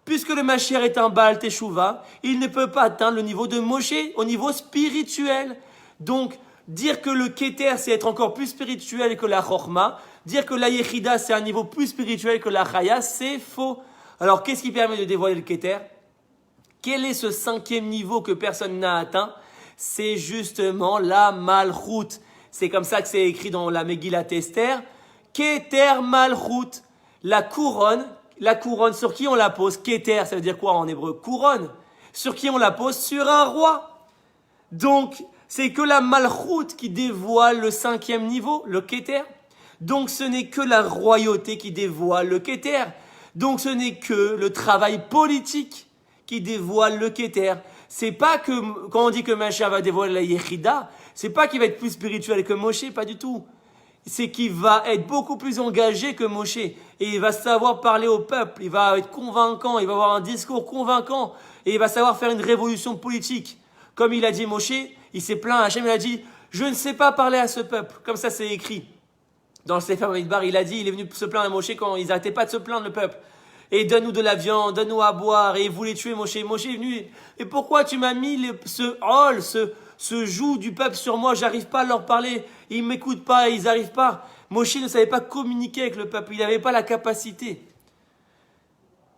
Puisque le Mashiach est un Baal Teshuvah, il ne peut pas atteindre le niveau de Moshe au niveau spirituel. Donc, dire que le Keter, c'est être encore plus spirituel que la Chorma, dire que la Yechida, c'est un niveau plus spirituel que la Chaya, c'est faux. Alors, qu'est-ce qui permet de dévoiler le Keter? Quel est ce 5e niveau que personne n'a atteint? C'est justement la Malchut. C'est comme ça que c'est écrit dans la Megillat Esther. Keter Malchut. La couronne, sur qui on la pose? Keter, ça veut dire quoi en hébreu? Couronne. Sur qui on la pose? Sur un roi. Donc, c'est que la Malchut qui dévoile le 5e niveau, le Keter. Donc, ce n'est que la royauté qui dévoile le Keter. Donc, ce n'est que le travail politique qui dévoile le Keter. C'est pas que, quand on dit que Mashiach va dévoiler la Yechida, c'est pas qu'il va être plus spirituel que Moshe, pas du tout. C'est qu'il va être beaucoup plus engagé que Moshe. Et il va savoir parler au peuple, il va être convaincant, il va avoir un discours convaincant, et il va savoir faire une révolution politique. Comme il a dit Moshe, il s'est plaint à Hachem, il a dit « Je ne sais pas parler à ce peuple ». Comme ça, c'est écrit. Dans le Sefer Bamidbar, il a dit, il est venu se plaindre à Moshe quand ils n'arrêtaient pas de se plaindre, le peuple. Et donne-nous de la viande, donne-nous à boire, et il voulait tuer Moshe. Moshe est venu, et pourquoi tu m'as mis ce joug du peuple sur moi? J'arrive pas à leur parler, ils ne m'écoutent pas, ils n'arrivent pas. Moshe ne savait pas communiquer avec le peuple, il n'avait pas la capacité.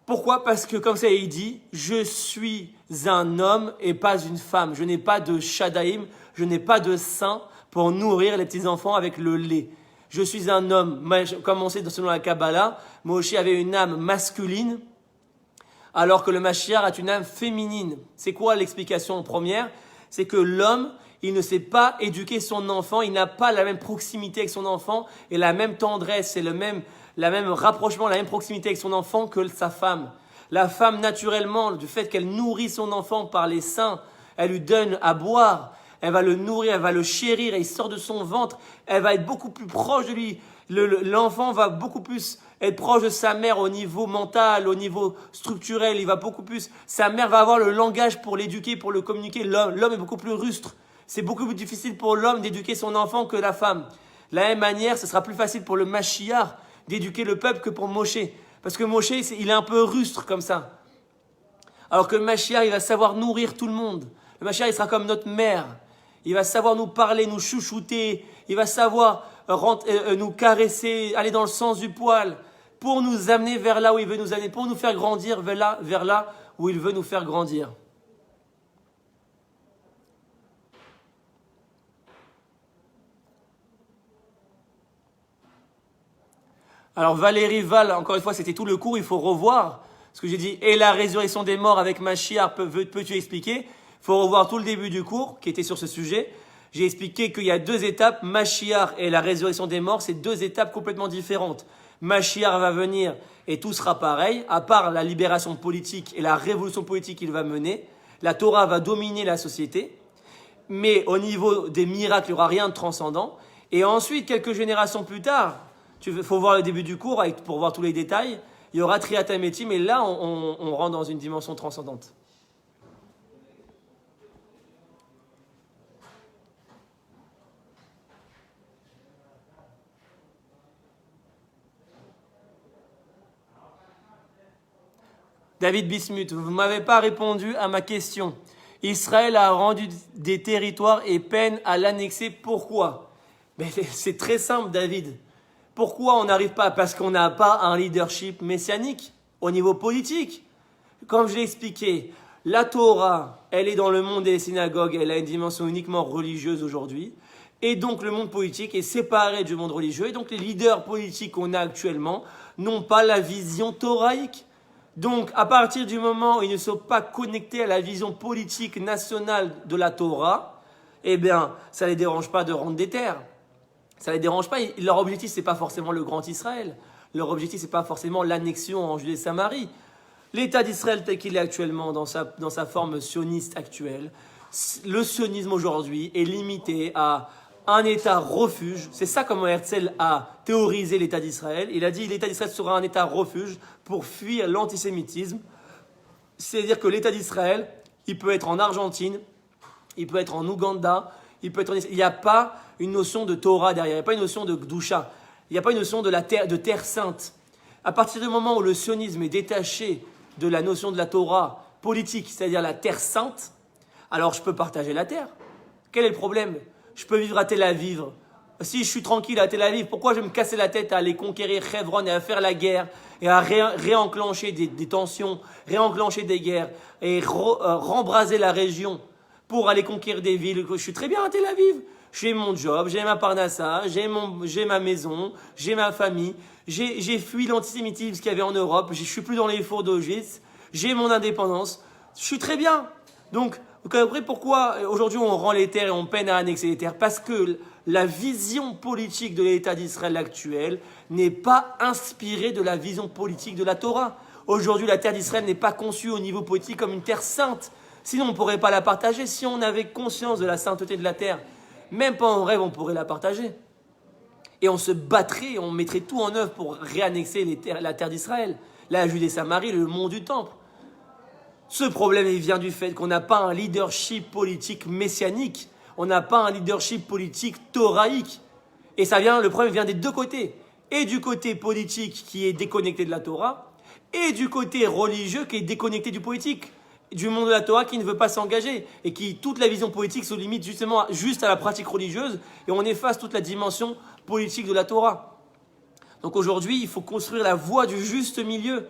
Pourquoi? Parce que comme ça il dit, je suis un homme et pas une femme. Je n'ai pas de shadaïm, je n'ai pas de sein pour nourrir les petits-enfants avec le lait. Je suis un homme, comme on sait selon la Kabbalah, Moshe avait une âme masculine, alors que le Mashiach a une âme féminine. C'est quoi l'explication première? C'est que l'homme, il ne sait pas éduquer son enfant, il n'a pas la même proximité avec son enfant, et la même tendresse, et la même rapprochement, la même proximité avec son enfant que sa femme. La femme, naturellement, du fait qu'elle nourrit son enfant par les seins, elle lui donne à boire, elle va le nourrir, elle va le chérir, et il sort de son ventre, elle va être beaucoup plus proche de lui. L'enfant va beaucoup plus être proche de sa mère au niveau mental, au niveau structurel, il va beaucoup plus, sa mère va avoir le langage pour l'éduquer, pour le communiquer. L'homme est beaucoup plus rustre. C'est beaucoup plus difficile pour l'homme d'éduquer son enfant que la femme. De la même manière, ce sera plus facile pour le Mashiach d'éduquer le peuple que pour Moshe. Parce que Moshe, il est un peu rustre comme ça. Alors que le Mashiach, il va savoir nourrir tout le monde. Le Mashiach, il sera comme notre mère. Il va savoir nous parler, nous chouchouter. Il va savoir nous caresser, aller dans le sens du poil, pour nous amener vers là où il veut nous amener, pour nous faire grandir vers là où il veut nous faire grandir. Alors Valérie Val, encore une fois, c'était tout le cours, il faut revoir ce que j'ai dit. Et la résurrection des morts avec Mashiach, peux-tu expliquer? Il faut revoir tout le début du cours qui était sur ce sujet. J'ai expliqué qu'il y a 2 étapes, Mashiach et la résurrection des morts, c'est 2 étapes complètement différentes. Mashiach va venir et tout sera pareil, à part la libération politique et la révolution politique qu'il va mener. La Torah va dominer la société, mais au niveau des miracles, il n'y aura rien de transcendant. Et ensuite, quelques générations plus tard, il faut voir le début du cours pour voir tous les détails, il y aura Triat HaMetim, et là, on rentre dans une dimension transcendante. David Bismuth, vous ne m'avez pas répondu à ma question. Israël a rendu des territoires et peine à l'annexer. Pourquoi? Mais c'est très simple, David. Pourquoi on n'arrive pas? Parce qu'on n'a pas un leadership messianique au niveau politique. Comme je l'ai expliqué, la Torah, elle est dans le monde des synagogues, elle a une dimension uniquement religieuse aujourd'hui. Et donc le monde politique est séparé du monde religieux. Et donc les leaders politiques qu'on a actuellement n'ont pas la vision thoraïque. Donc, à partir du moment où ils ne sont pas connectés à la vision politique nationale de la Torah, eh bien, ça ne les dérange pas de rendre des terres. Ça ne les dérange pas. Leur objectif, ce n'est pas forcément le grand Israël. Leur objectif, ce n'est pas forcément l'annexion en Judée-Samarie. L'État d'Israël tel qu'il est actuellement, dans sa forme sioniste actuelle, le sionisme aujourd'hui est limité à un État refuge. C'est ça comment Herzl a théorisé l'État d'Israël. Il a dit que l'État d'Israël sera un État refuge pour fuir l'antisémitisme. C'est-à-dire que l'État d'Israël, il peut être en Argentine, il peut être en Ouganda, il n'y a pas une notion de Torah derrière, il n'y a pas une notion de Gdusha, il n'y a pas une notion de terre sainte. À partir du moment où le sionisme est détaché de la notion de la Torah politique, c'est-à-dire la terre sainte, alors je peux partager la terre. Quel est le problème? Je peux vivre à Tel Aviv. Si je suis tranquille à Tel Aviv, pourquoi je vais me casser la tête à aller conquérir Hebron et à faire la guerre et à réenclencher des tensions, réenclencher des guerres et rembraser la région pour aller conquérir des villes? Je suis très bien à Tel Aviv. J'ai mon job, j'ai ma parnassa, j'ai ma maison, j'ai ma famille. J'ai fui l'antisémitisme qu'il y avait en Europe. Je ne suis plus dans les fours d'Auschwitz. J'ai mon indépendance. Je suis très bien. Donc, vous comprenez pourquoi aujourd'hui on rend les terres et on peine à annexer les terres? Parce que la vision politique de l'État d'Israël actuel n'est pas inspirée de la vision politique de la Torah. Aujourd'hui, la terre d'Israël n'est pas conçue au niveau politique comme une terre sainte. Sinon, on ne pourrait pas la partager. Si on avait conscience de la sainteté de la terre, même pas en rêve, on pourrait la partager. Et on se battrait, on mettrait tout en œuvre pour réannexer la terre d'Israël, la Judée-Samarie, le mont du Temple. Ce problème, il vient du fait qu'on n'a pas un leadership politique messianique, on n'a pas un leadership politique thoraïque. Et le problème vient des deux côtés. Et du côté politique qui est déconnecté de la Torah, et du côté religieux qui est déconnecté du politique, du monde de la Torah qui ne veut pas s'engager, et qui, toute la vision politique se limite juste à la pratique religieuse, et on efface toute la dimension politique de la Torah. Donc aujourd'hui, il faut construire la voie du juste milieu,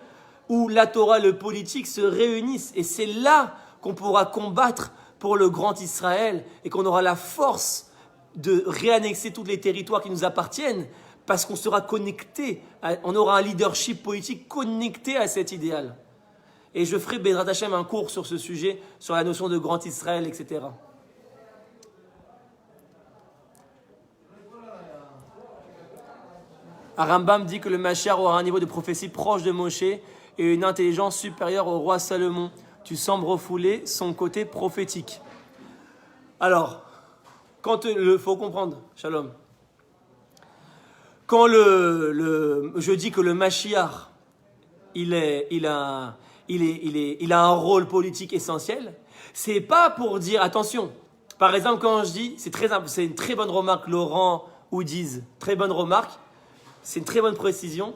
où la Torah et le politique se réunissent. Et c'est là qu'on pourra combattre pour le grand Israël et qu'on aura la force de réannexer tous les territoires qui nous appartiennent parce qu'on sera connecté, on aura un leadership politique connecté à cet idéal. Et je ferai, Bezrat Hashem, un cours sur ce sujet, sur la notion de grand Israël, etc. Rambam dit que le Mashiach aura un niveau de prophétie proche de Moshe et une intelligence supérieure au roi Salomon. Tu sembles refouler son côté prophétique. Alors, faut comprendre, Shalom. Quand je dis que le Mashiach, il a un rôle politique essentiel, c'est pas pour dire, attention, par exemple, quand je dis, c'est une très bonne remarque, Laurent Oudiz, très bonne remarque, c'est une très bonne précision.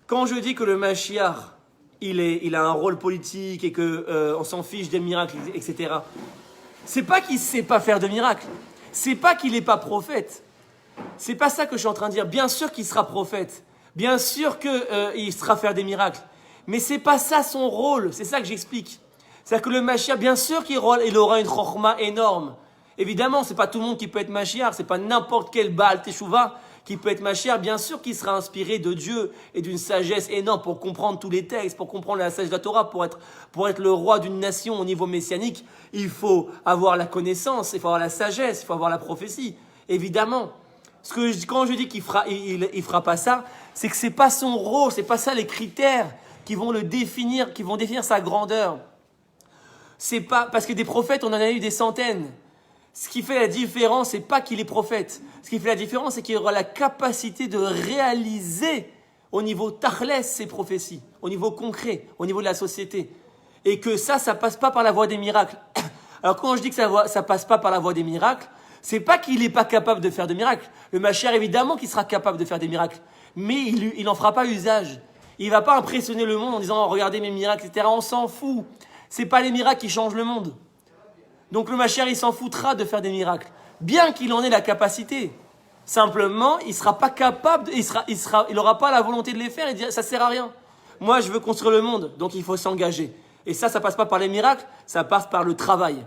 Quand je dis que le Mashiach, il a un rôle politique et qu'on s'en fiche des miracles, etc., c'est pas qu'il ne sait pas faire de miracles. C'est pas qu'il n'est pas prophète. C'est pas ça que je suis en train de dire. Bien sûr qu'il sera prophète. Bien sûr qu'il sera faire des miracles. Mais c'est pas ça son rôle. C'est ça que j'explique. C'est-à-dire que le Mashiach, bien sûr qu'il aura une chorma énorme. Évidemment, c'est pas tout le monde qui peut être Mashiach. C'est pas n'importe quel Baal Teshuvah qui peut être Mashiach. Bien sûr qu'il sera inspiré de Dieu et d'une sagesse énorme pour comprendre tous les textes, pour comprendre la sagesse de la Torah, pour être le roi d'une nation au niveau messianique. Il faut avoir la connaissance, il faut avoir la sagesse, il faut avoir la prophétie. Évidemment. Quand je dis qu'il fera pas ça, c'est que c'est pas son rôle, c'est pas ça les critères qui vont le définir, qui vont définir sa grandeur. C'est pas parce que des prophètes, on en a eu des centaines. Ce qui fait la différence, c'est pas qu'il est prophète. Ce qui fait la différence, c'est qu'il aura la capacité de réaliser au niveau tachlès ses prophéties, au niveau concret, au niveau de la société. Et que ça passe pas par la voie des miracles. Alors quand je dis que ça passe pas par la voie des miracles, c'est pas qu'il n'est pas capable de faire de miracles. Le Mashiach, évidemment qu'il sera capable de faire des miracles. Mais il n'en fera pas usage. Il ne va pas impressionner le monde en disant « Regardez mes miracles, etc. » On s'en fout. Ce n'est pas les miracles qui changent le monde. Donc le Mashiach, il s'en foutra de faire des miracles. Bien qu'il en ait la capacité. Simplement, il sera pas capable, il n'aura pas la volonté de les faire et dire « Ça ne sert à rien. Moi, je veux construire le monde, donc il faut s'engager. » Et ça passe pas par les miracles, ça passe par le travail.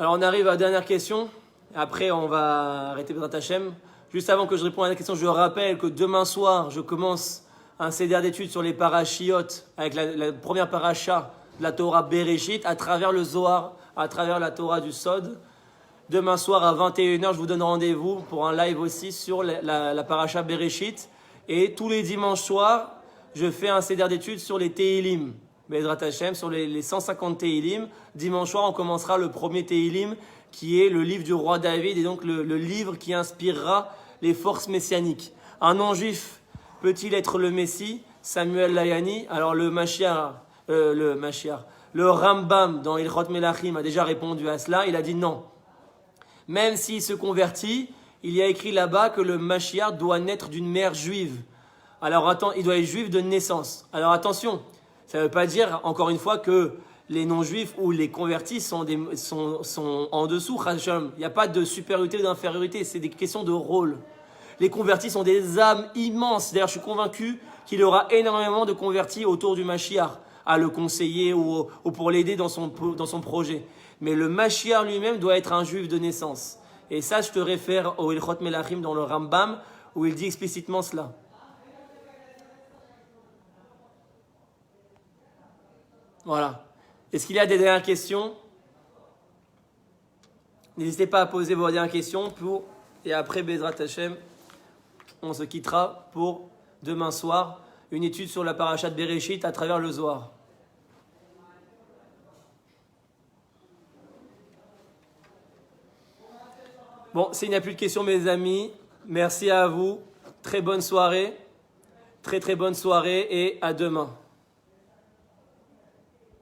Alors on arrive à la dernière question. Après on va arrêter Bezrat Hashem. Juste avant que je réponde à la question, je rappelle que demain soir, je commence un CDR d'études sur les parachiotes avec la première paracha de la Torah Bereshit à travers le Zohar, à travers la Torah du Sod. Demain soir à 21h, je vous donne rendez-vous pour un live aussi sur la paracha Bereshit. Et tous les dimanches soirs, je fais un CDR d'études sur les Tehilim, Bezrat Hashem, sur les 150 Tehilim. Dimanche soir, on commencera le premier Tehilim qui est le livre du roi David et donc le livre qui inspirera les forces messianiques. Un non-juif peut-il être le Messie? Samuel Layani. Alors le Rambam dans Ilchot Melachim a déjà répondu à cela. Il a dit non. Même s'il se convertit, il y a écrit là-bas que le Mashiach doit naître d'une mère juive. Alors attends, il doit être juif de naissance. Alors attention, ça ne veut pas dire encore une fois que les non-juifs ou les convertis sont en dessous. Il n'y a pas de supériorité ou d'infériorité, c'est des questions de rôle. Les convertis sont des âmes immenses. D'ailleurs, je suis convaincu qu'il y aura énormément de convertis autour du Mashiach, à le conseiller ou pour l'aider dans son projet. Mais le Mashiach lui-même doit être un juif de naissance. Et ça, je te réfère au Ilchot Melachim dans le Rambam, où il dit explicitement cela. Voilà. Est-ce qu'il y a des dernières questions? N'hésitez pas à poser vos dernières questions et après Bezrat Hashem, on se quittera pour demain soir une étude sur la paracha de Bereshit à travers le Zohar. Bon, s'il n'y a plus de questions, mes amis, merci à vous. Très bonne soirée. Très bonne soirée et à demain.